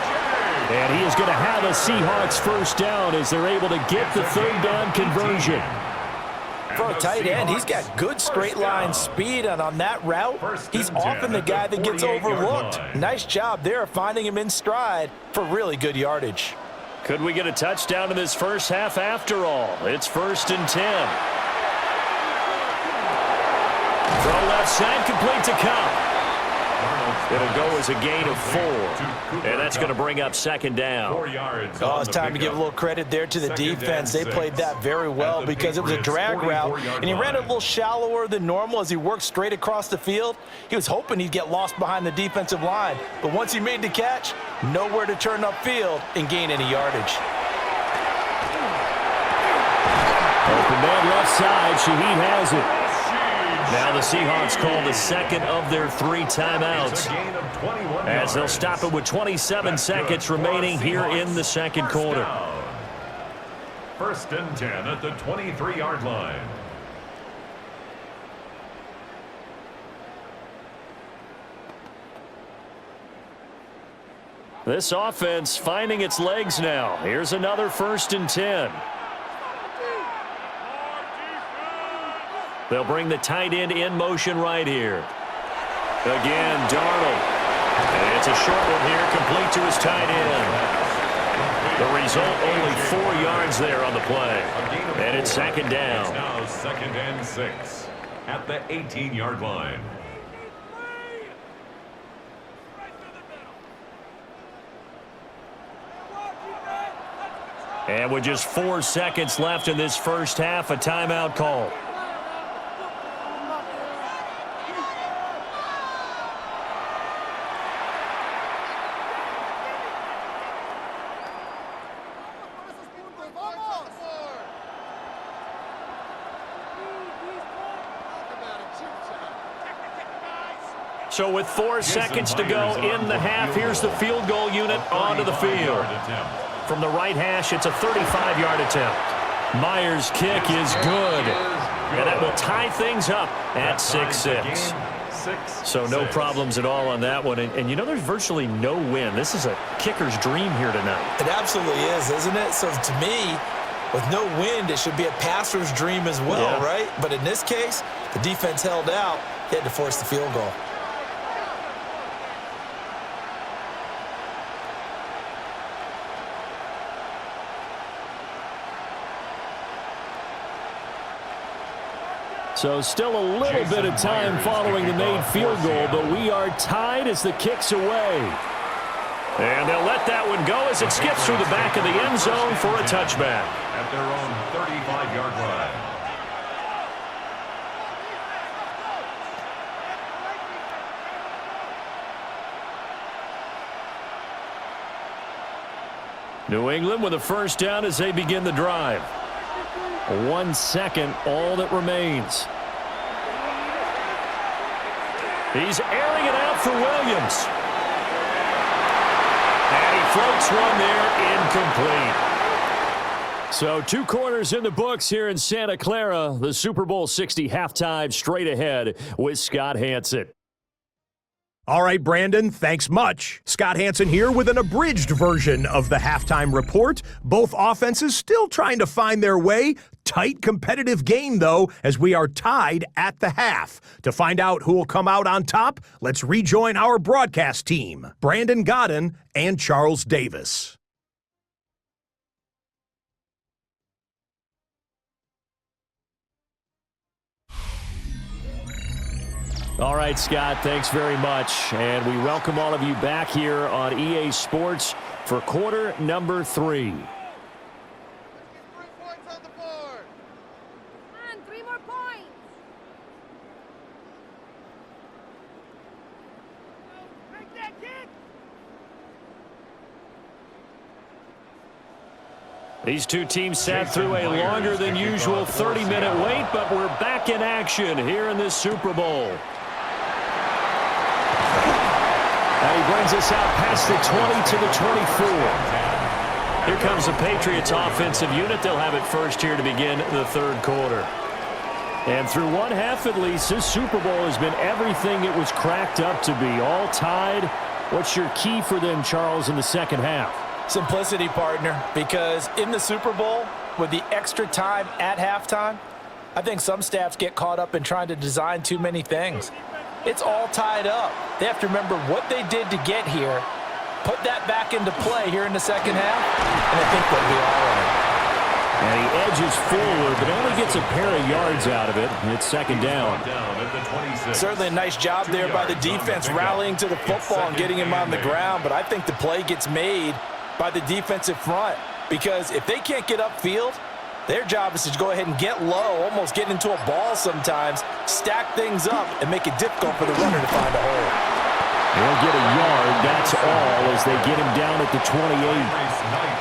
And he is going to have a Seahawks first down as they're able to get the third down conversion. For a tight end, he's got good straight line speed, and on that route, he's often the guy that gets overlooked. Nice job there finding him in stride for really good yardage. Could we get a touchdown in this first half after all? It's 1st and 10. Throw left side, complete to Cup. It'll go as a gain of 4. And that's going to bring up 2nd down. Oh, it's time to give a little credit there to the defense. They played that very well because it was a drag route, and he ran it a little shallower than normal as he worked straight across the field. He was hoping he'd get lost behind the defensive line, but once he made the catch, nowhere to turn upfield and gain any yardage. Open man left side. Shaheed has it. Now the Seahawks call the second of their 3 timeouts as they'll stop it with 27 seconds remaining here in the second quarter. 1st and 10 at the 23-yard line. This offense finding its legs now. Here's another 1st and 10. They'll bring the tight end in motion right here. Again, Darnold. And it's a short one here, complete to his tight end. The result, only 4 yards there on the play. And it's 2nd down. It's now 2nd and 6 at the 18-yard line. And with just 4 seconds left in this first half, a timeout call. So with 4 seconds to go in the half, here's the field goal unit onto the field. From the right hash, it's a 35-yard attempt. Myers' kick is good. And that will tie things up at 6-6. So no problems at all on that one. And you know, there's virtually no win. This is a kicker's dream here tonight. It absolutely is, isn't it? So to me, with no wind, it should be a passer's dream as well, right? But in this case, the defense held out. They had to force the field goal. So still a little bit of time following the made field goal, but we are tied as the kick's away. And they'll let that one go as it skips through the back of the end zone for a touchback. At their own 35-yard line. New England with a first down as they begin the drive. 1 second, all that remains. He's airing it out for Williams. And he floats one there, incomplete. So 2 corners in the books here in Santa Clara. The Super Bowl 60 halftime straight ahead with Scott Hanson. All right, Brandon, thanks much. Scott Hanson here with an abridged version of the halftime report. Both offenses still trying to find their way. Tight competitive game, though, as we are tied at the half. To find out who will come out on top, let's rejoin our broadcast team, Brandon Godden and Charles Davis. All right, Scott, thanks very much. And we welcome all of you back here on EA Sports for quarter number 3. These two teams sat through a longer than usual 30-minute wait, but we're back in action here in this Super Bowl. And he brings us out past the 20 to the 24. Here comes the Patriots offensive unit. They'll have it first here to begin the third quarter. And through one half at least, this Super Bowl has been everything it was cracked up to be. All tied. What's your key for them, Charles, in the second half? Simplicity, partner, because in the Super Bowl, with the extra time at halftime, I think some staffs get caught up in trying to design too many things. It's all tied up. They have to remember what they did to get here, put that back into play here in the second half, and I think they'll be all right. And he edges forward, but only gets a pair of yards out of it. And it's second down. Certainly a nice job there by the defense, rallying to the football and getting him on the ground, but I think the play gets made by the defensive front, because if they can't get upfield, their job is to go ahead and get low, almost get into a ball sometimes, stack things up, and make it difficult for the runner to find a hole. They'll get a yard, that's all, as they get him down at the 28.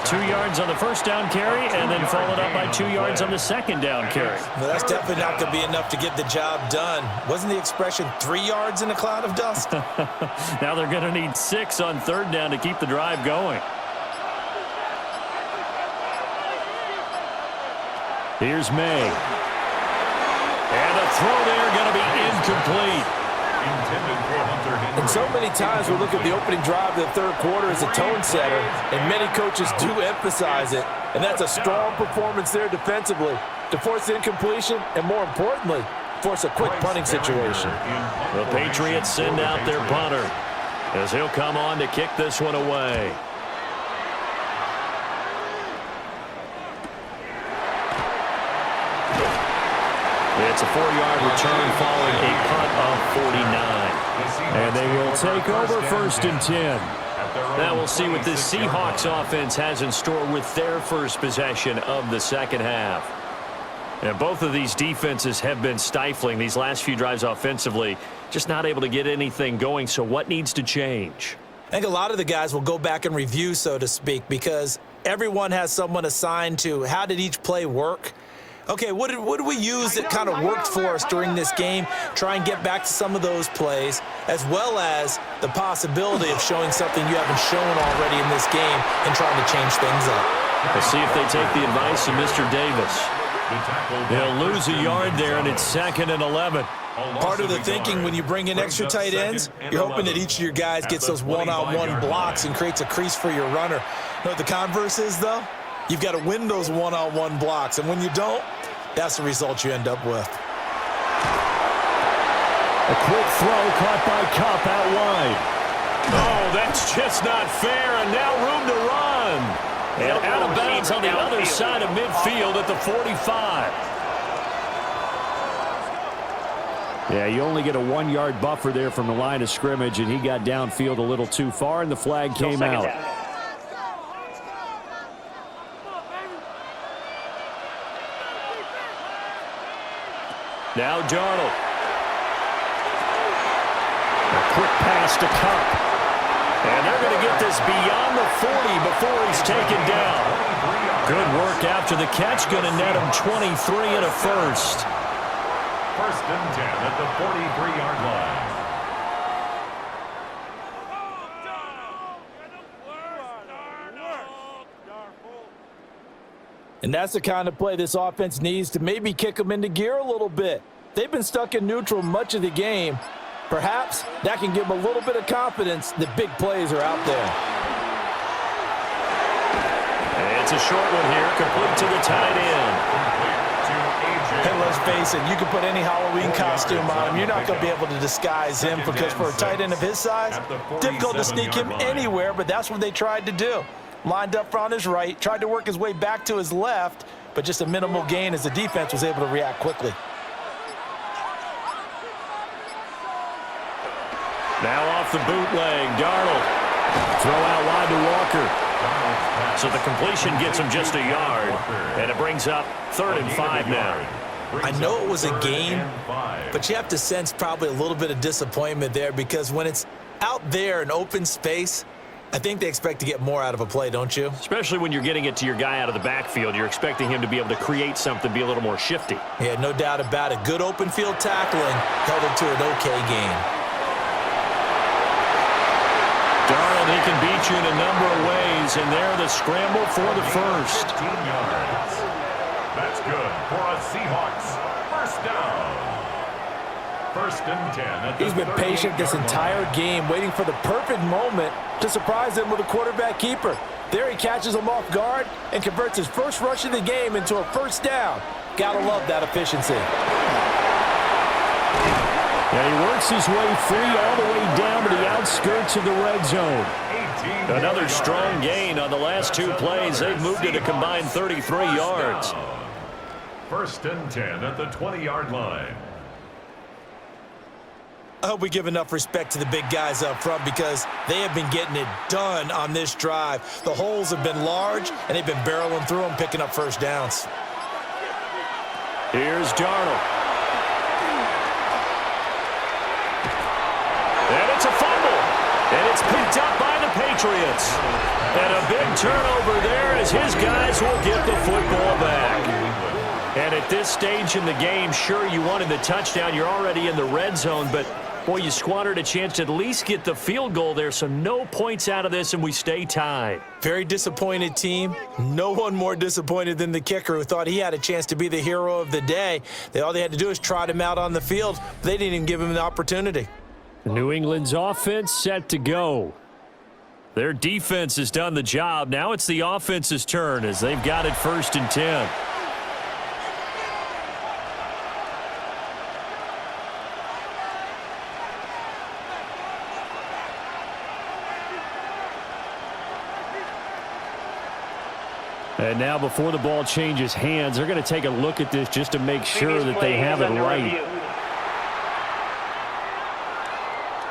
2 yards on the first down carry, and then followed up by 2 yards on the second down carry. Well, that's definitely not going to be enough to get the job done. Wasn't the expression 3 yards in a cloud of dust? Now they're going to need 6 on third down to keep the drive going. Here's Maye. And the throw there going to be incomplete. And so many times we look at the opening drive of the third quarter as a tone setter, and many coaches do emphasize it, and that's a strong performance there defensively to force incompletion and, more importantly, force a quick punting situation. The Patriots send out their punter as he'll come on to kick this one away. It's a 4-yard return following a punt of 49. And they will take over first and 10. Now we'll see what this Seahawks offense has in store with their first possession of the second half. And both of these defenses have been stifling these last few drives offensively, just not able to get anything going. So what needs to change? I think a lot of the guys will go back and review, so to speak, because everyone has someone assigned to how did each play work. Okay, what did we use that kind of worked for us during this game? Try and get back to some of those plays, as well as the possibility of showing something you haven't shown already in this game and trying to change things up. We'll see if they take the advice of Mr. Davis. They'll lose a yard there, and it's 2nd and 11. Part of the thinking when you bring in extra tight ends, you're hoping that each of your guys gets those one-on-one blocks and creates a crease for your runner. You know what the converse is, though? You've got to win those one-on-one blocks, and when you don't, that's the result you end up with. A quick throw caught by Kupp out wide. Oh, that's just not fair, and now room to run. And out of bounds on the other side of midfield at the 45. Yeah, you only get a 1-yard buffer there from the line of scrimmage, and he got downfield a little too far, and the flag came out. Now Darnold. A quick pass to Kupp. And they're going to get this beyond the 40 before he's taken down. Good work after the catch. Going to net him 23 and a first. First and 10 at the 43-yard line. And that's the kind of play this offense needs to maybe kick them into gear a little bit. They've been stuck in neutral much of the game. Perhaps that can give them a little bit of confidence that big plays are out there. And it's a short one here, complete to the tight end. Hey, let's face it, you can put any Halloween costume on him. You're not going to be able to disguise him because for a tight end of his size, difficult to sneak him anywhere, but that's what they tried to do. Lined up on his right, tried to work his way back to his left, but just a minimal gain as the defense was able to react quickly. Now off the bootleg, Darnold. Throw out wide to Walker. So the completion gets him just a yard, and it brings up 3rd and 5 now. I know it was a game, but you have to sense probably a little bit of disappointment there because when it's Out there in open space, I think they expect to get more out of a play, don't you? Especially when you're getting it to your guy out of the backfield. You're expecting him to be able to create something, be a little more shifty. Yeah, no doubt about it. Good open field tackling held him to an okay game. Darnold, he can beat you in a number of ways, and there the scramble for the first. 15 yards. That's good for a Seahawks first down. First and 10. He's been patient this entire game, waiting for the perfect moment to surprise him with a quarterback keeper. There he catches him off guard and converts his first rush of the game into a first down. Gotta love that efficiency. And he works his way free all the way down to the outskirts of the red zone. Another strong gain on the last two plays. They've moved it a combined 33 yards. First and 10 at the 20-yard line. I hope we give enough respect to the big guys up front because they have been getting it done on this drive. The holes have been large, and they've been barreling through them, picking up first downs. Here's Darnold. And it's a fumble. And it's picked up by the Patriots. And a big turnover there as his guys will get the football back. And at this stage in the game, sure, you wanted the touchdown. You're already in the red zone, but boy, you squandered a chance to at least get the field goal there, so no points out of this, and we stay tied. Very disappointed team. No one more disappointed than the kicker who thought he had a chance to be the hero of the day. All they had to do is trot him out on the field. They didn't even give him the opportunity. New England's offense set to go. Their defense has done the job. Now it's the offense's turn as they've got it first and 10. And now before the ball changes hands, they're going to take a look at this just to make sure that they have it right.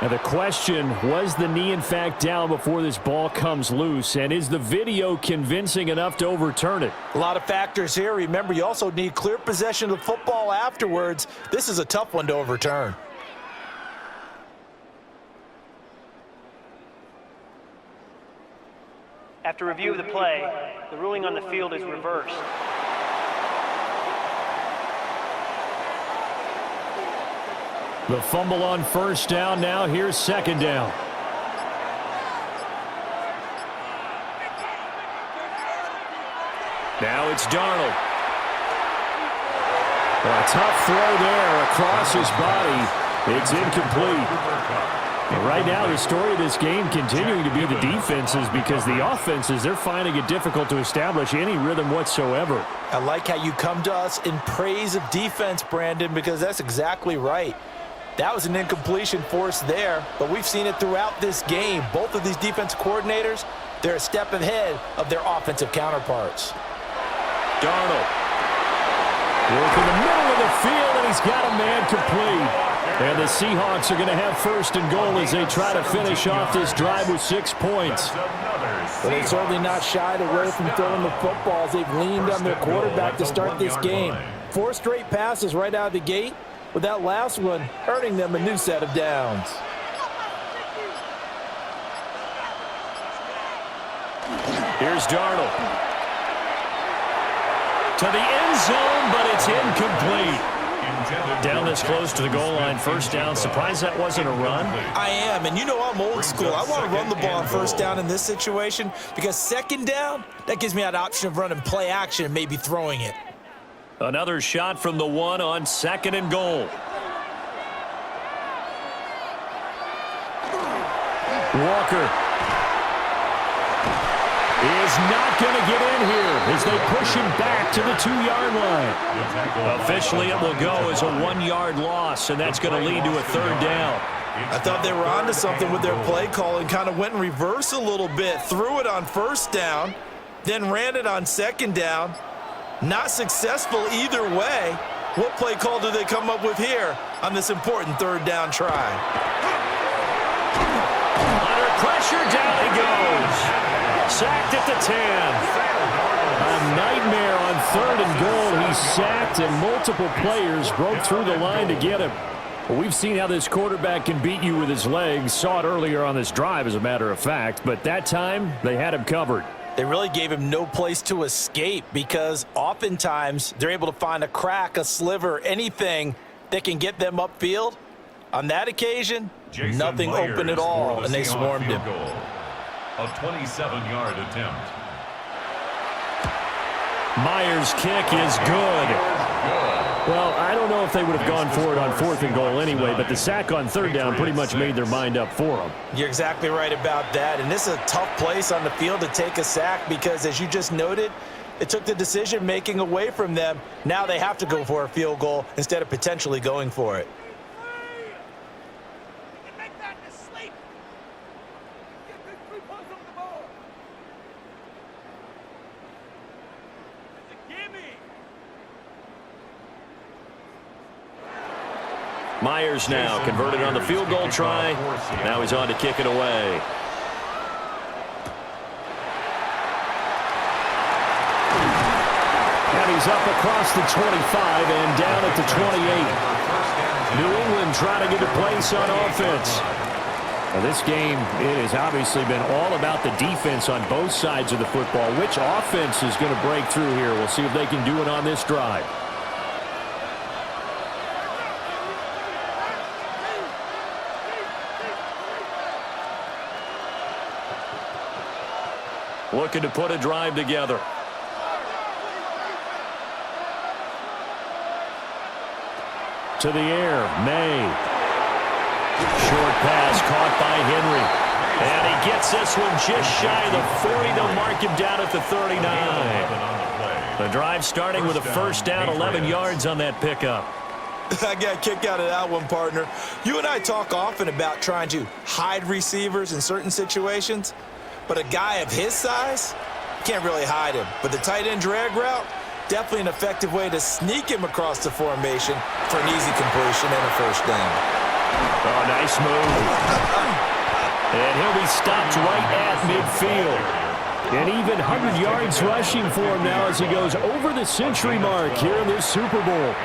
Now the question, was the knee in fact down before this ball comes loose? And is the video convincing enough to overturn it? A lot of factors here. Remember, you also need clear possession of the football afterwards. This is a tough one to overturn. After review of the play, the ruling on the field is reversed. The fumble on first down. Now here's second down. Now it's Darnold. A tough throw there across his body. It's incomplete. And right now, the story of this game continuing to be the defenses because the offenses, they're finding it difficult to establish any rhythm whatsoever. I like how you come to us in praise of defense, Brandon, because that's exactly right. That was an incompletion forced there, but we've seen it throughout this game. Both of these defense coordinators, they're a step ahead of their offensive counterparts. Darnold. Work in the middle of the field, and he's got a man complete. And the Seahawks are going to have first and goal as they try to finish off this drive with 6 points. But they've certainly not shied away from throwing the footballs. They've leaned on their quarterback to start this game. 4 straight passes right out of the gate, with that last one earning them a new set of downs. Here's Darnold. To the end zone, but it's incomplete. Down this close to the goal line, first down. Surprised that wasn't a run? I am, and you know I'm old school. I want to run the ball on first down in this situation because second down, that gives me that option of running play action and maybe throwing it. Another shot from the one on second and goal. Walker is not going to get in here as they push him back to the 2-yard line. Officially, it will go as a 1-yard loss, and that's going to lead to a third down. I thought they were onto something with their play call and kind of went in reverse a little bit. Threw it on first down, then ran it on second down. Not successful either way. What play call do they come up with here on this important third down try? Under pressure, down he goes. Sacked at the 10. A nightmare on third and goal. He's sacked, and multiple players broke through the line to get him. Well, we've seen how this quarterback can beat you with his legs. Saw it earlier on this drive, as a matter of fact. But that time, they had him covered. They really gave him no place to escape because oftentimes they're able to find a crack, a sliver, anything that can get them upfield. On that occasion, nothing open at all, and they swarmed him. A 27-yard attempt. Myers' kick is good. Well, I don't know if they would have gone for it on 4th and goal anyway, but the sack on 3rd down pretty much made their mind up for them. You're exactly right about that, and this is a tough place on the field to take a sack because, as you just noted, it took the decision-making away from them. Now they have to go for a field goal instead of potentially going for it. Myers now converted on the field goal try. Now he's on to kick it away. And he's up across the 25 and down at the 28. New England trying to get a place on offense. Now this game, it has obviously been all about the defense on both sides of the football. Which offense is going to break through here? We'll see if they can do it on this drive. Looking to put a drive together. To the air, May. Short pass caught by Henry. And he gets this one just shy of the 40. They'll mark him down at the 39. The drive starting with a first down, 11 yards on that pickup. I got a kick out of that one, partner. You and I talk often about trying to hide receivers in certain situations. But a guy of his size, can't really hide him. But the tight end drag route, definitely an effective way to sneak him across the formation for an easy completion and a first down. Oh, nice move. And he'll be stopped right at midfield. And even 100 yards rushing for him now as he goes over the century mark here in this Super Bowl.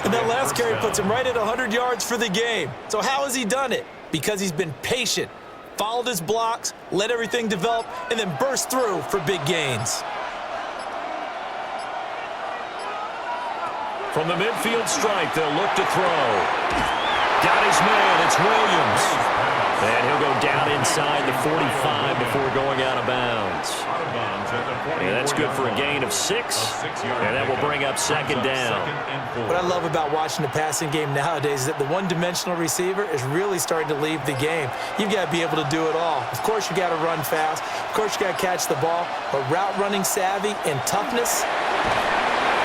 And that last carry puts him right at 100 yards for the game. So how has he done it? Because he's been patient. Followed his blocks, let everything develop, and then burst through for big gains. From the midfield stripe, they'll look to throw. Got his man, it's Williams. And he'll go down inside the 45 before going out of bounds. And that's good for a gain of 6. And that will bring up 2nd down. What I love about watching the passing game nowadays is that the one-dimensional receiver is really starting to leave the game. You've got to be able to do it all. Of course, you got to run fast. Of course, you got to catch the ball. But route running savvy and toughness,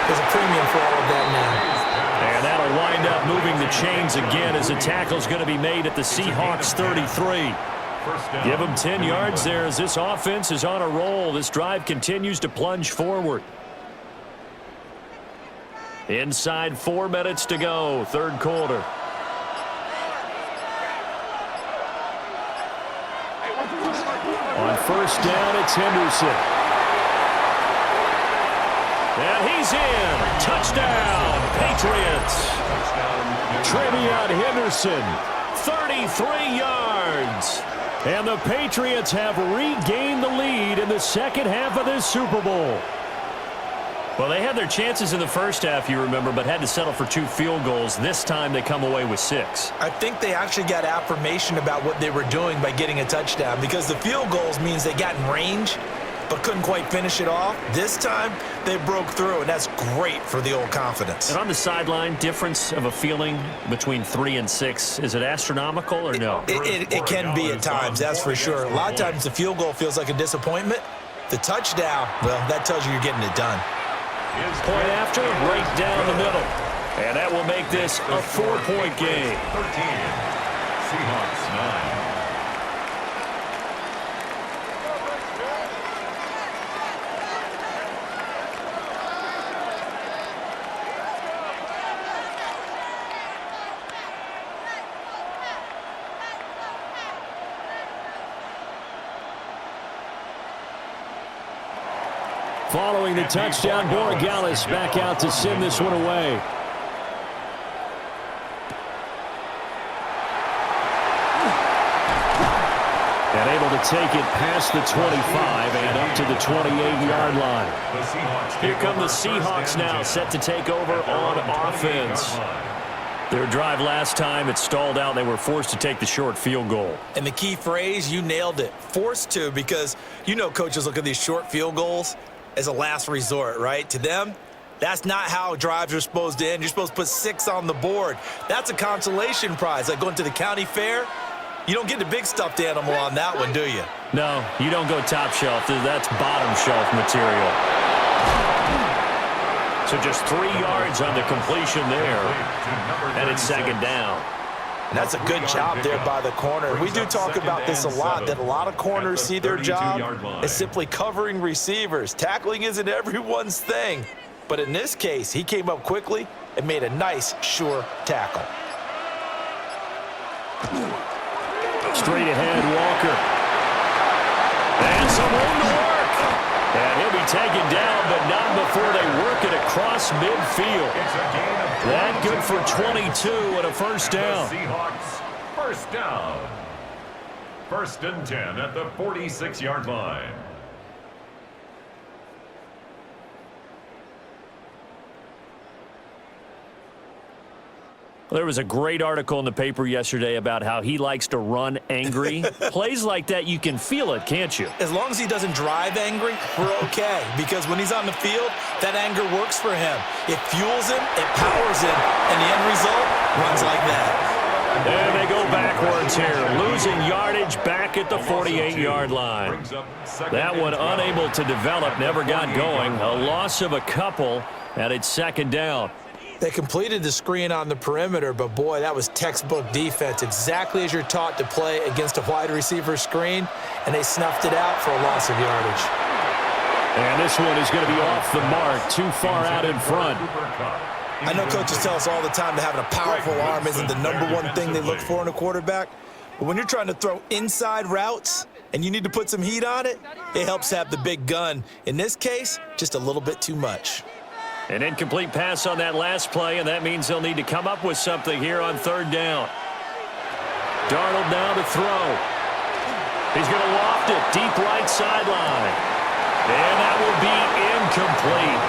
there's a premium for all of that now. And that'll wind up moving the chains again as the tackle's going to be made at the Seahawks 33. Give them 10 yards there as this offense is on a roll. This drive continues to plunge forward. Inside 4 minutes to go, 3rd quarter. On 1st down, it's Henderson. And he's in. Touchdown, Patriots. Trevion Henderson, 33 yards. And the Patriots have regained the lead in the second half of this Super Bowl. Well, they had their chances in the first half, you remember, but had to settle for 2 field goals. This time they come away with 6. I think they actually got affirmation about what they were doing by getting a touchdown because the field goals means they got in range but couldn't quite finish it off. This time, they broke through, and that's great for the old confidence. And on the sideline, difference of a feeling between 3 and 6, is it astronomical or no? It can be at times, that's for sure. A lot of times the field goal feels like a disappointment. The touchdown, well, that tells you you're getting it done. Point after, right down the middle. And that will make this a 4-point game. 13, Seahawks 9. Following the touchdown, Borregales back out to send this one away. And able to take it past the 25 and up to the 28-yard line. Here come the Seahawks now, set to take over on offense. Their drive last time, it stalled out. They were forced to take the short field goal. And the key phrase, you nailed it, forced to, because you know coaches look at these short field goals as a last resort, right? To them, that's not how drives are supposed to end. You're supposed to put 6 on the board. That's a consolation prize, like going to the county fair. You don't get the big stuffed animal on that one, do you? No, you don't go top shelf. That's bottom shelf material. So just 3 yards on the completion there, and it's second down. And that's a good job there by the corner. We do talk about this a lot, that a lot of corners see their job as simply covering receivers. Tackling isn't everyone's thing. But in this case, he came up quickly and made a nice, sure tackle. Straight ahead, Walker. And some room to work. And he'll be taken down, but not before they work it across midfield. That good for 22 and a first down. Seahawks, first down. 1st and 10 at the 46-yard line. There was a great article in the paper yesterday about how he likes to run angry. Plays like that, you can feel it, can't you? As long as he doesn't drive angry, we're okay. Because when he's on the field, that anger works for him. It fuels him, it powers him, and the end result runs like that. And they go backwards here, losing yardage back at the 48-yard line. That one unable to develop, never got going. A loss of a couple, and it's second down. They completed the screen on the perimeter, but boy, that was textbook defense, exactly as you're taught to play against a wide receiver screen, and they snuffed it out for a loss of yardage. And this one is going to be off the mark, too far out in front. I know coaches tell us all the time that having a powerful arm isn't the #1 thing they look for in a quarterback, but when you're trying to throw inside routes and you need to put some heat on it, it helps have the big gun. In this case, just a little bit too much. An incomplete pass on that last play, and that means they'll need to come up with something here on 3rd down. Darnold now to throw. He's going to loft it deep right sideline. And that will be incomplete.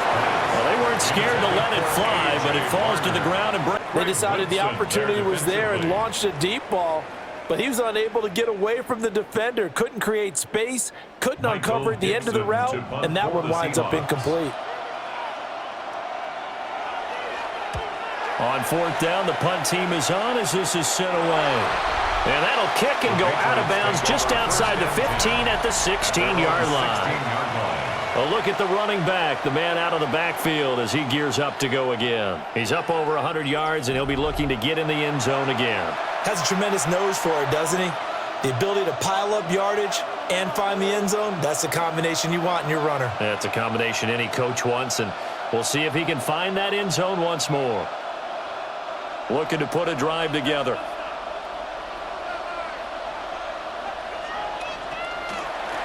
Well, they weren't scared to let it fly, but it falls to the ground and breaks. They decided the opportunity was there and launched a deep ball, but he was unable to get away from the defender, couldn't create space, couldn't uncover at the end of the route, and that one winds up incomplete. On 4th down, the punt team is on as this is sent away. And that'll kick and go out of bounds just outside the 15 at the 16-yard line. A look at the running back, the man out of the backfield as he gears up to go again. He's up over 100 yards, and he'll be looking to get in the end zone again. Has a tremendous nose for it, doesn't he? The ability to pile up yardage and find the end zone, that's the combination you want in your runner. That's a combination any coach wants, and we'll see if he can find that end zone once more. Looking to put a drive together.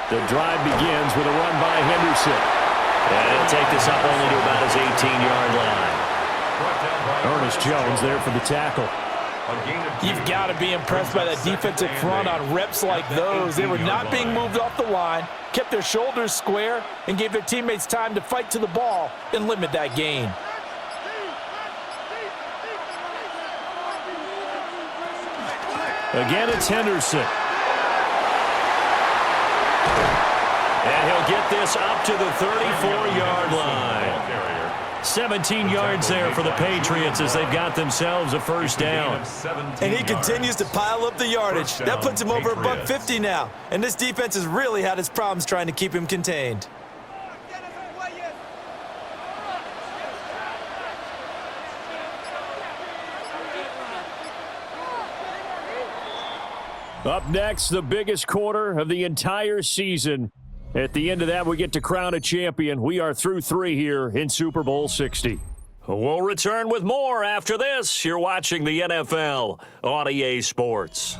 The drive begins with a run by Henderson. And he'll take this up only to about his 18-yard line. Ernest Jones there for the tackle. You've got to be impressed by that defensive front on reps like those. They were not being moved off the line, kept their shoulders square, and gave their teammates time to fight to the ball and limit that gain. Again, it's Henderson. And he'll get this up to the 34-yard line. 17 yards there for the Patriots as they've got themselves a first down. And he continues to pile up the yardage. That puts him over $150 now. And this defense has really had its problems trying to keep him contained. Up next, the biggest quarter of the entire season. At the end of that, we get to crown a champion. We are through 3 here in Super Bowl 60. We'll return with more after this. You're watching the NFL on EA Sports.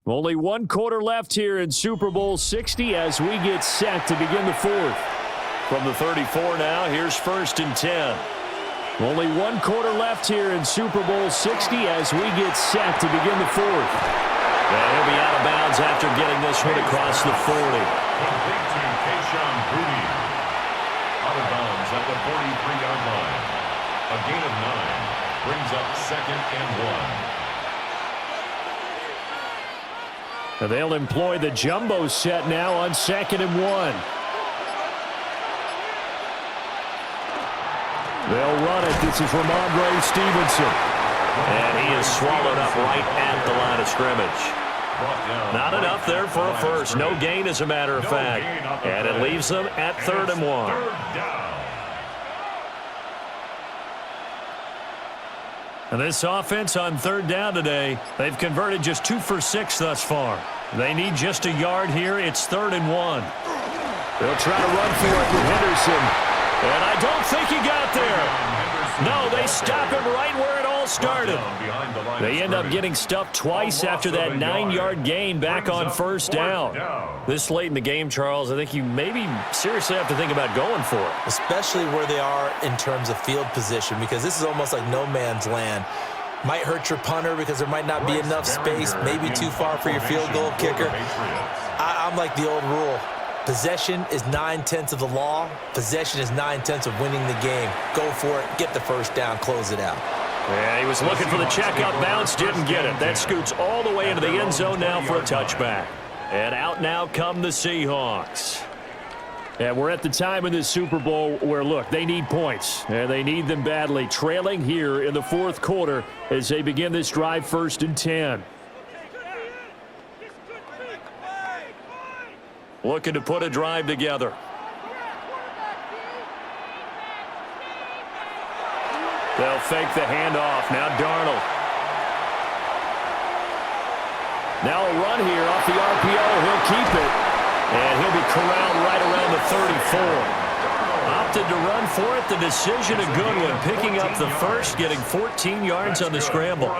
Only 1 quarter left here in Super Bowl 60 as we get set to begin the 4th. From the 34 now, here's 1st and 10. Only 1 quarter left here in Super Bowl 60 as we get set to begin the 4th. And he'll be out of bounds downs after getting this one across the 40. Complete to Keyshawn Booty. Out of bounds at the 43-yard line. A gain of 9 brings up 2nd and 1. And they'll employ the jumbo set now on 2nd and 1. They'll run it. This is Ramondre Stevenson. And he is swallowed up right at the line of scrimmage. Not enough there for a first. No gain, as a matter of fact. And it leaves them at 3rd and 1. And this offense on 3rd down today, they've converted just 2 for 6 thus far. They need just a yard here. It's 3rd and 1. They'll try to run for it with Henderson. And I don't think he got there. No, they stop him right where it all started. They end up getting stuffed twice after that 9-yard gain back on 1st down. This late in the game, Charles, I think you maybe seriously have to think about going for it. Especially where they are in terms of field position, because this is almost like no man's land. Might hurt your punter because there might not be enough space, maybe too far for your field goal kicker. I'm like the old rule. Possession is 9/10 of the law. Possession is 9/10 of winning the game. Go for it. Get the first down. Close it out. Yeah, he was looking for the check-up bounce. Didn't get it. That scoots all the way into the end zone now for a touchback. And out now come the Seahawks. And we're at the time in this Super Bowl where, look, they need points. And they need them badly. Trailing here in the 4th quarter as they begin this drive 1st and 10. Looking to put a drive together. They'll fake the handoff. Now Darnold. Now a run here off the RPO. He'll keep it. And he'll be corralled right around the 34. Opted to run for it. The decision a good one. Picking up the first, getting 14 yards on the scramble.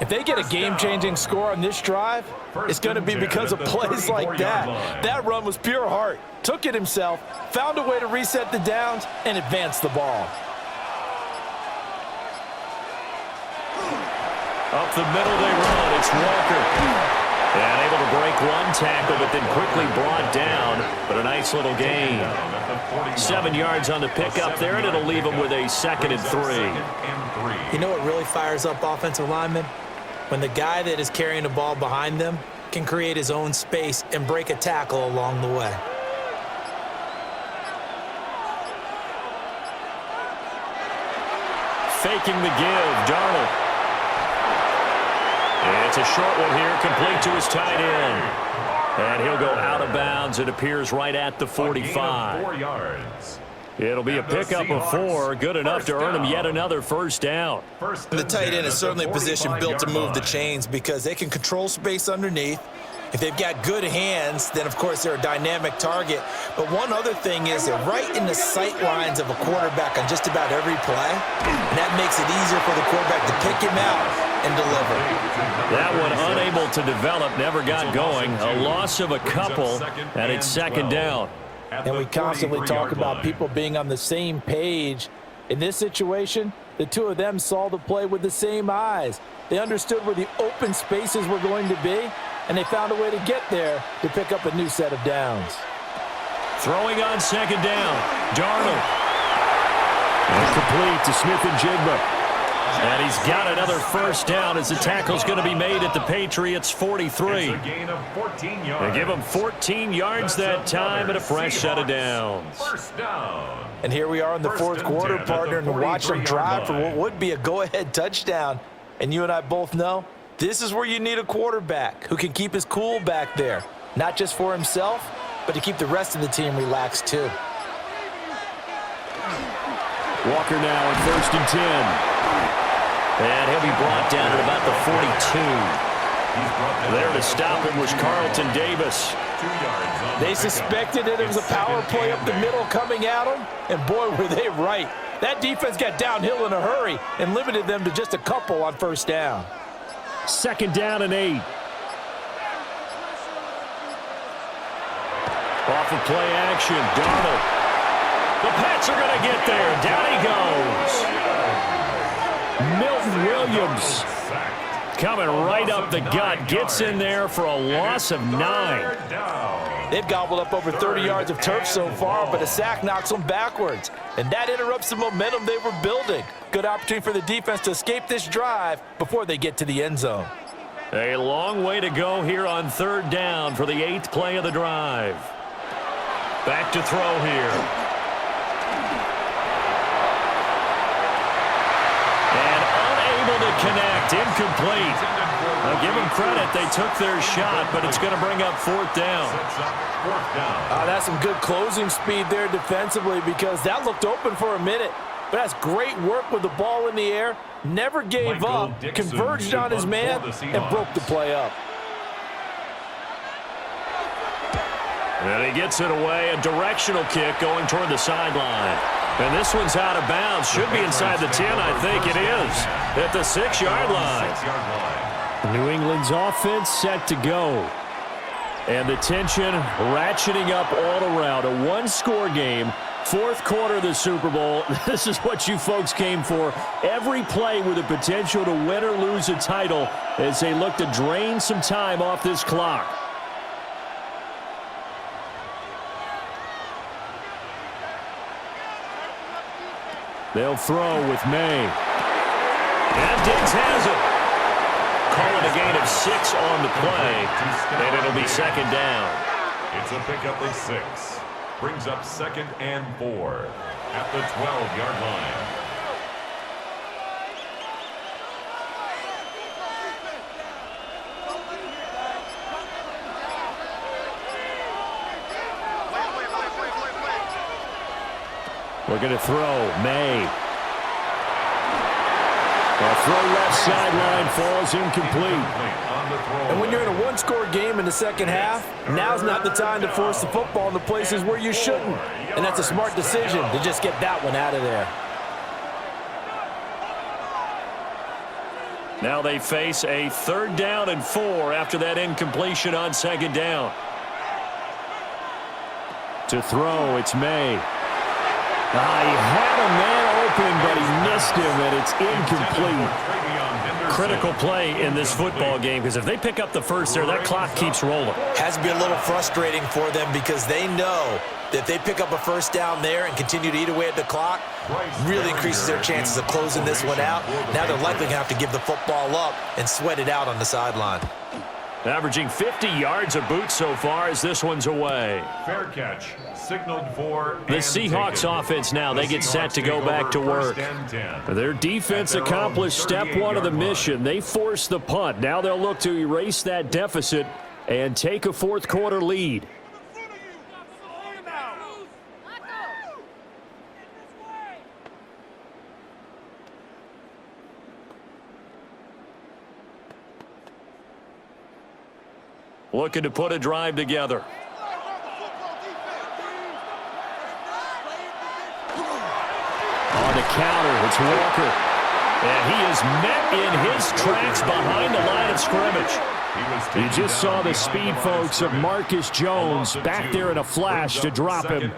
If they get a game-changing score on this drive, it's going to be because of plays like that. That run was pure heart. Took it himself, found a way to reset the downs, and advance the ball. Up the middle they run. It's Walker. And able to break one tackle, but then quickly brought down. But a nice little gain. 7 yards on the pickup there, and it'll leave them with a 2nd and 3. You know what really fires up offensive linemen? When the guy that is carrying the ball behind them can create his own space and break a tackle along the way. Faking the give, Darnold. It's a short one here, complete to his tight end. And he'll go out of bounds. It appears right at the 45. 4 yards. It'll be a pickup of 4, good enough to earn him yet another first down. The tight end is certainly a position built to move the chains because they can control space underneath. If they've got good hands, then, of course, they're a dynamic target. But one other thing is they're right in the sight lines of a quarterback on just about every play. And that makes it easier for the quarterback to pick him out and deliver. That one unable to develop, never got going. A loss of a couple, and it's 2nd down. And we constantly talk about people being on the same page. In this situation, the two of them saw the play with the same eyes. They understood where the open spaces were going to be, and they found a way to get there to pick up a new set of downs. Throwing on 2nd down, Darnold. Incomplete to Smith-Njigba. And he's got another first down as the tackle's going to be made at the Patriots' 43. It's a gain of 14 yards. They give him 14 yards that time and a fresh set of downs. First down. And here we are in the 4th quarter, partner, and watch them drive for what would be a go-ahead touchdown. And you and I both know this is where you need a quarterback who can keep his cool back there, not just for himself, but to keep the rest of the team relaxed too. Walker now at 1st and 10. And he'll be brought down at about the 42. There to stop him was Carlton Davis. They suspected that it was a power play up the middle coming at them, and boy, were they right. That defense got downhill in a hurry and limited them to just a couple on first down. 2nd down and 8. Off of play action, Darnold. The Pats are going to get there. Down he goes. Milton Williams. coming right up the gut. Gets in there for a loss of 9. They've gobbled up over 30 yards of turf so far, but a sack knocks them backwards. And that interrupts the momentum they were building. Good opportunity for the defense to escape this drive before they get to the end zone. A long way to go here on 3rd down for the 8th play of the drive. Back to throw here. And unable to connect. Incomplete. Now give them credit. They took their shot, but it's going to bring up 4th down. That's some good closing speed there defensively, because that looked open for a minute. But that's great work with the ball in the air. Never gave up, converged on his man, and broke the play up. And he gets it away. A directional kick going toward the sideline. And this one's out of bounds. Should be inside the 10, I think it is. At the 6-yard line. New England's offense set to go. And the tension ratcheting up all around. A one-score game. 4th quarter of the Super Bowl. This is what you folks came for. Every play with the potential to win or lose a title as they look to drain some time off this clock. They'll throw with Maye. And Diggs has it. Calling a gain of 6 on the play. And it'll be 2nd down. It's a pickup of 6. Brings up 2nd and 4 at the 12-yard line. We're going to throw. Maye. A throw left sideline falls incomplete. And when you're in a one-score game in the second half, now's not the time to force the football in the places where you shouldn't. And that's a smart decision to just get that one out of there. Now they face a 3rd down and 4 after that incompletion on 2nd down. To throw, it's Maye. He had a man open, but he missed him, and it's incomplete. Critical play in this football game, because if they pick up the first there, that clock keeps rolling. Has to be a little frustrating for them, because they know that if they pick up a 1st down there and continue to eat away at the clock, really increases their chances of closing this one out. Now they're likely going to have to give the football up and sweat it out on the sideline. Averaging 50 yards a boot so far as this one's away. Fair catch. Signaled for the Seahawks offense now. They get set to go back to work. Their defense accomplished step 1 of the mission. They forced the punt. Now they'll look to erase that deficit and take a 4th quarter lead. Looking to put a drive together. On the counter, it's Walker. And he is met in his tracks behind the line of scrimmage. You just saw the speed, folks, of Marcus Jones back there in a flash to drop him.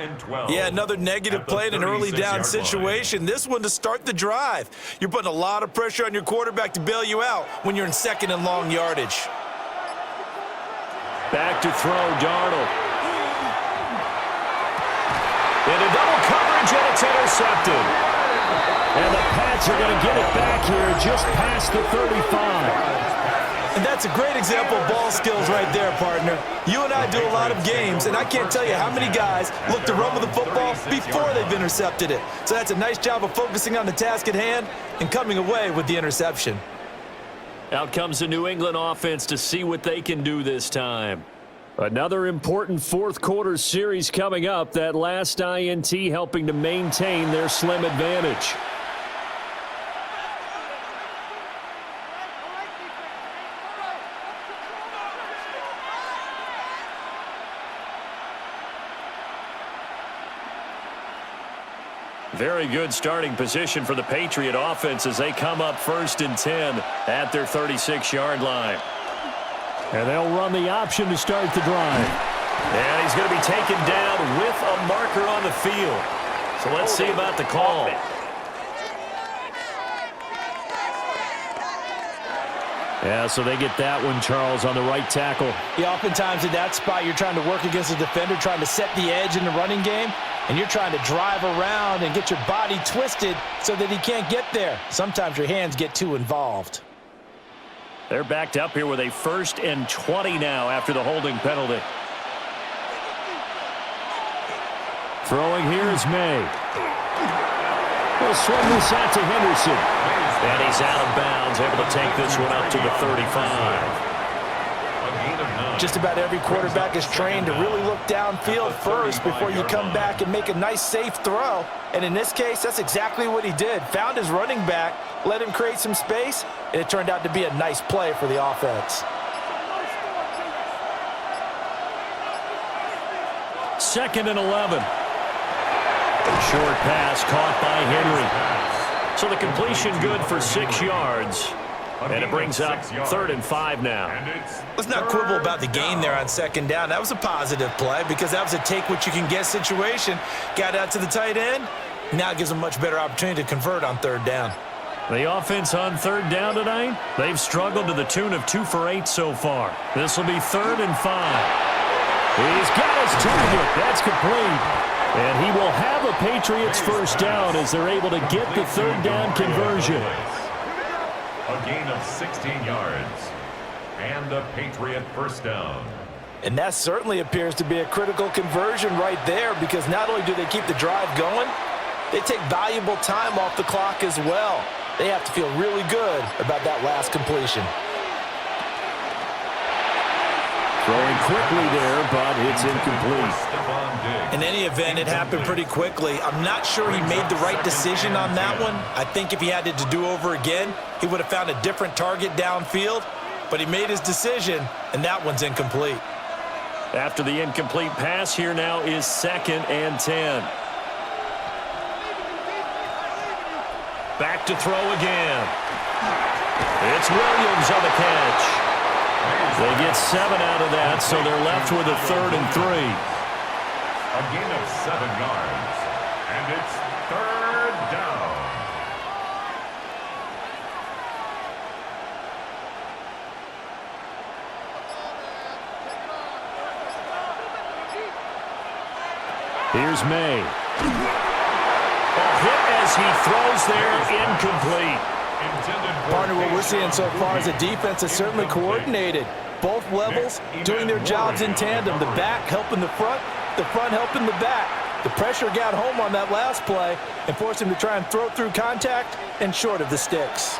Yeah, another negative play in an early down situation. This one to start the drive. You're putting a lot of pressure on your quarterback to bail you out when you're in 2nd and long yardage. Back to throw, Darnold. Into double coverage, and it's intercepted. And the Pats are going to get it back here just past the 35. And that's a great example of ball skills right there, partner. You and I do a lot of games, and I can't tell you how many guys look to run with the football before they've intercepted it. So that's a nice job of focusing on the task at hand and coming away with the interception. Out comes the New England offense to see what they can do this time. Another important 4th quarter series coming up. That last INT helping to maintain their slim advantage. Very good starting position for the Patriot offense as they come up 1st and 10 at their 36-yard line. And they'll run the option to start the drive. And he's going to be taken down with a marker on the field. So let's see about the call. Yeah, so they get that one, Charles, on the right tackle. Yeah, oftentimes in that spot, you're trying to work against a defender, trying to set the edge in the running game, and you're trying to drive around and get your body twisted so that he can't get there. Sometimes your hands get too involved. They're backed up here with a 1st and 20 now after the holding penalty. Throwing here is May. He'll swing this out to Henderson. And he's out of bounds, able to take this one up to the 35. Just about every quarterback is trained to really look downfield first before you come back and make a nice, safe throw. And in this case, that's exactly what he did. Found his running back, let him create some space, and it turned out to be a nice play for the offense. 2nd and 11. Short pass caught by Henry. So the completion good for 6 yards. And it brings up 3rd and 5 now. Let's not quibble about the gain there on 2nd down. That was a positive play because that was a take-what-you-can-get situation. Got out to the tight end. Now it gives them a much better opportunity to convert on 3rd down. The offense on 3rd down tonight, they've struggled to the tune of 2 for 8 so far. This will be 3rd and 5. He's got his target. That's complete. And he will have a Patriots 1st down as they're able to get the 3rd down conversion. A gain of 16 yards. And a Patriot 1st down. And that certainly appears to be a critical conversion right there because not only do they keep the drive going, they take valuable time off the clock as well. They have to feel really good about that last completion. Throwing quickly there, but it's incomplete. In any event, it happened pretty quickly. I'm not sure he made the right decision on that one. I think if he had it to do over again, he would have found a different target downfield. But he made his decision, and that one's incomplete. After the incomplete pass, here now is 2nd and 10. Back to throw again. It's Williams on the catch. They get 7 out of that, so they're left with a 3rd and 3. A gain of 7 yards, and it's 3rd down. Here's May. A hit as he throws there, incomplete. Partner, what we're seeing so far is the defense is certainly coordinated. Both levels doing their jobs in tandem. The back helping the front helping the back. The pressure got home on that last play and forced him to try and throw through contact and short of the sticks.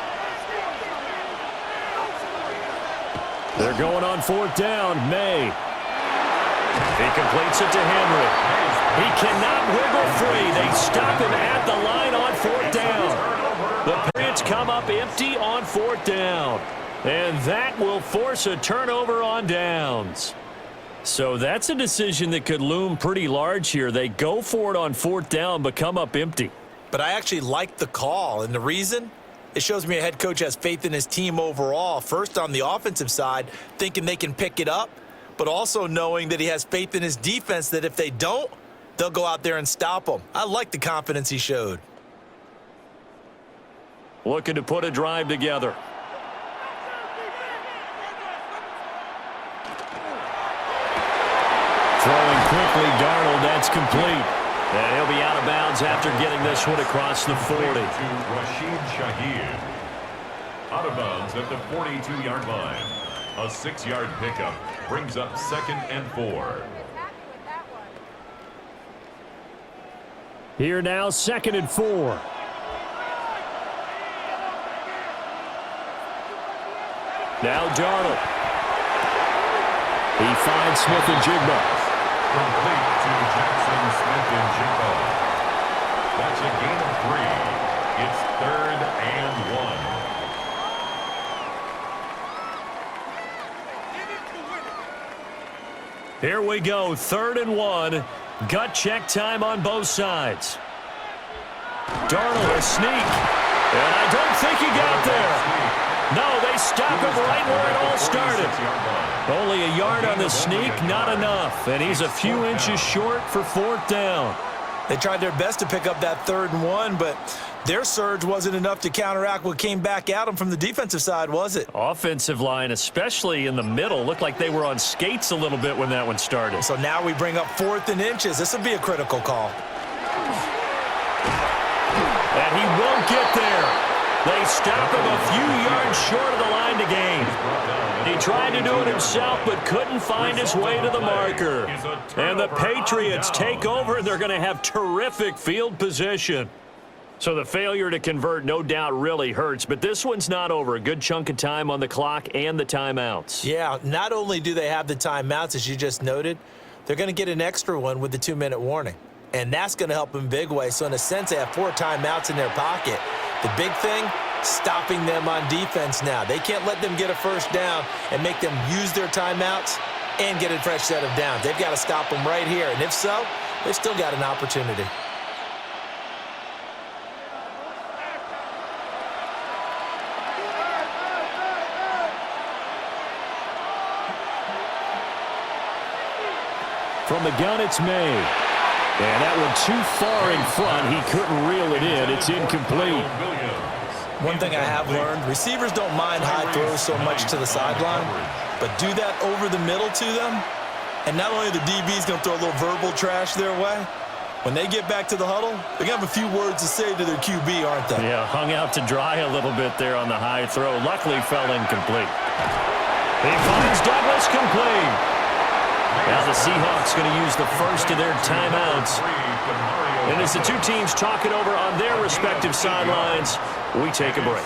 They're going on 4th down. May. He completes it to Henry. He cannot wiggle free. They stop him at the line on 4th down. The Patriots come up empty on 4th down. And that will force a turnover on downs. So that's a decision that could loom pretty large here. They go for it on 4th down, but come up empty. But I actually like the call, and the reason? It shows me a head coach has faith in his team overall. First on the offensive side, thinking they can pick it up, but also knowing that he has faith in his defense that if they don't, they'll go out there and stop them. I like the confidence he showed. Looking to put a drive together. Throwing quickly, Darnold, that's complete. And he'll be out of bounds after getting this one across the 40. To Rashid Shaheed. Out of bounds at the 42-yard line. A 6-yard pickup brings up 2nd and 4. Here now, 2nd and 4. Now Darnold. He finds Smith-Njigba. Complete to Jackson Smith-Njigba. That's a gain of 3. It's 3rd and 1. Here we go, 3rd and 1. Gut check time on both sides. Darnold a sneak. And I don't think he got there. No, they stop him right where it all started. Only a yard on the sneak, not enough. And he's a few inches short for 4th down. They tried their best to pick up that 3rd and 1, but their surge wasn't enough to counteract what came back at them from the defensive side, was it? Offensive line, especially in the middle, looked like they were on skates a little bit when that one started. So now we bring up 4th and inches. This will be a critical call. And he won't get there. They stop him a few yards short of the line to gain. He tried to do it himself, but couldn't find his way to the marker. And the Patriots take over, and they're going to have terrific field position. So the failure to convert no doubt really hurts, but this one's not over. A good chunk of time on the clock and the timeouts. Yeah, not only do they have the timeouts, as you just noted, they're going to get an extra one with the 2-minute warning. And that's going to help them big way. So in a sense, they have 4 timeouts in their pocket. The big thing, stopping them on defense now. They can't let them get a first down and make them use their timeouts and get a fresh set of downs. They've got to stop them right here. And if so, they've still got an opportunity. From the gun, it's Maye. And that one too far in front. He couldn't reel it in. It's incomplete. One thing I have learned, receivers don't mind high throws so much to the sideline, but do that over the middle to them, and not only are the DBs going to throw a little verbal trash their way, when they get back to the huddle, they're going to have a few words to say to their QB, aren't they? Yeah, hung out to dry a little bit there on the high throw. Luckily fell incomplete. He finds Douglas complete. Now the Seahawks going to use the first of their timeouts. And as the two teams talk it over on their respective sidelines, we take a break.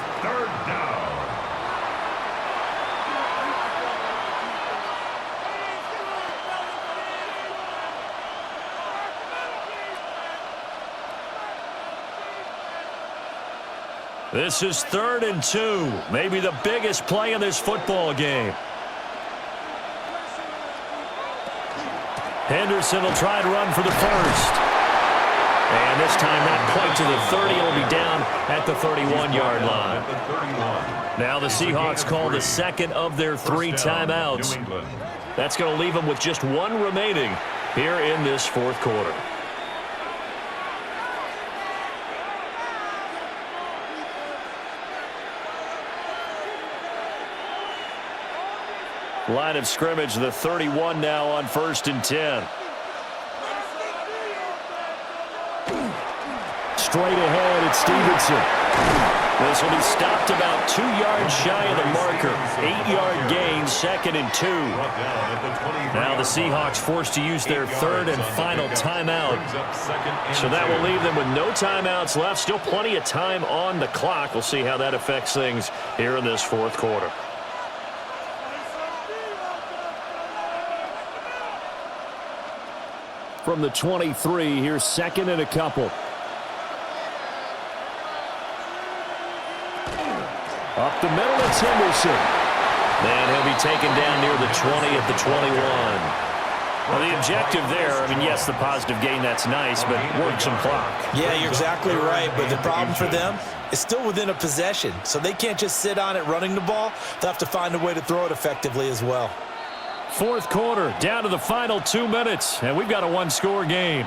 This is 3rd and 2, maybe the biggest play in this football game. Henderson will try to run for the first. And this time not quite to the 30. It'll be down at the 31-yard line. Now the Seahawks call the second of their 3 timeouts. That's going to leave them with just 1 remaining here in this 4th quarter. Line of scrimmage, the 31 now on 1st and 10. Straight ahead, it's Stevenson. This will be stopped about 2 yards shy of the marker. 8-yard gain, 2nd and 2. Now the Seahawks forced to use their 3rd and final timeout. So that will leave them with no timeouts left. Still plenty of time on the clock. We'll see how that affects things here in this 4th quarter. From the 23, here's 2nd and a couple. Up the middle, it's Henderson. And he'll be taken down near the 20 at the 21. Well, the objective there, I mean, yes, the positive gain, that's nice, but work some clock. Yeah, you're exactly right, but the problem for them is still within a possession, so they can't just sit on it running the ball. They'll have to find a way to throw it effectively as well. 4th quarter, down to the final 2 minutes, and we've got a 1-score game.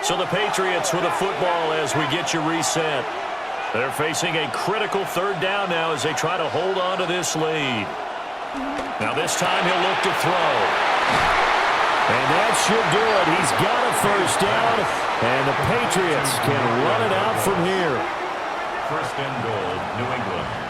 So the Patriots with a football as we get you reset. They're facing a critical 3rd down now as they try to hold on to this lead. Now this time he'll look to throw. And that should do it. He's got a 1st down, and the Patriots can run it out from here. 1st and goal, New England.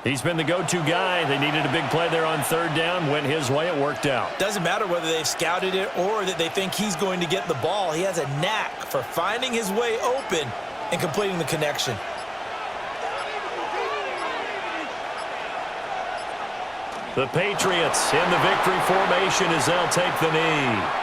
He's been the go-to guy. They needed a big play there on 3rd down. Went his way. It worked out. Doesn't matter whether they've scouted it or that they think he's going to get the ball. He has a knack for finding his way open and completing the connection. The Patriots in the victory formation as they'll take the knee.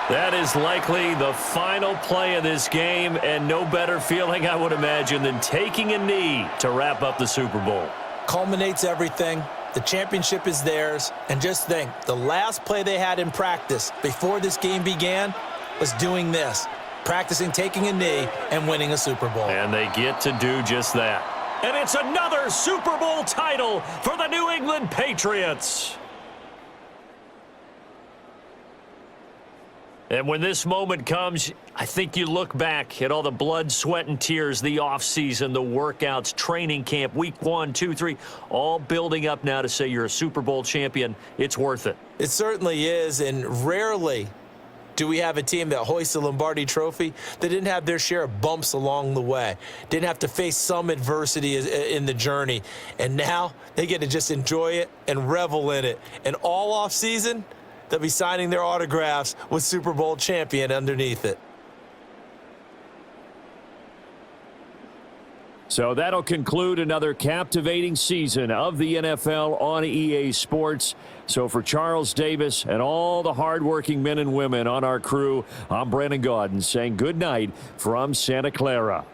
That is likely the final play of this game, and no better feeling, I would imagine, than taking a knee to wrap up the Super Bowl. Culminates everything. The championship is theirs. And just think, the last play they had in practice before this game began was doing this, practicing taking a knee and winning a Super Bowl. And they get to do just that. And it's another Super Bowl title for the New England Patriots. And when this moment comes, I think you look back at all the blood, sweat, and tears, the offseason, the workouts, training camp, week 1, 2, 3, all building up now to say you're a Super Bowl champion. It's worth it. It certainly is, and rarely do we have a team that hoists the Lombardi Trophy that didn't have their share of bumps along the way, didn't have to face some adversity in the journey, and now they get to just enjoy it and revel in it. And all offseason, they'll be signing their autographs with Super Bowl champion underneath it. So that'll conclude another captivating season of the NFL on EA Sports. So for Charles Davis and all the hardworking men and women on our crew, I'm Brandon Gaudin saying good night from Santa Clara.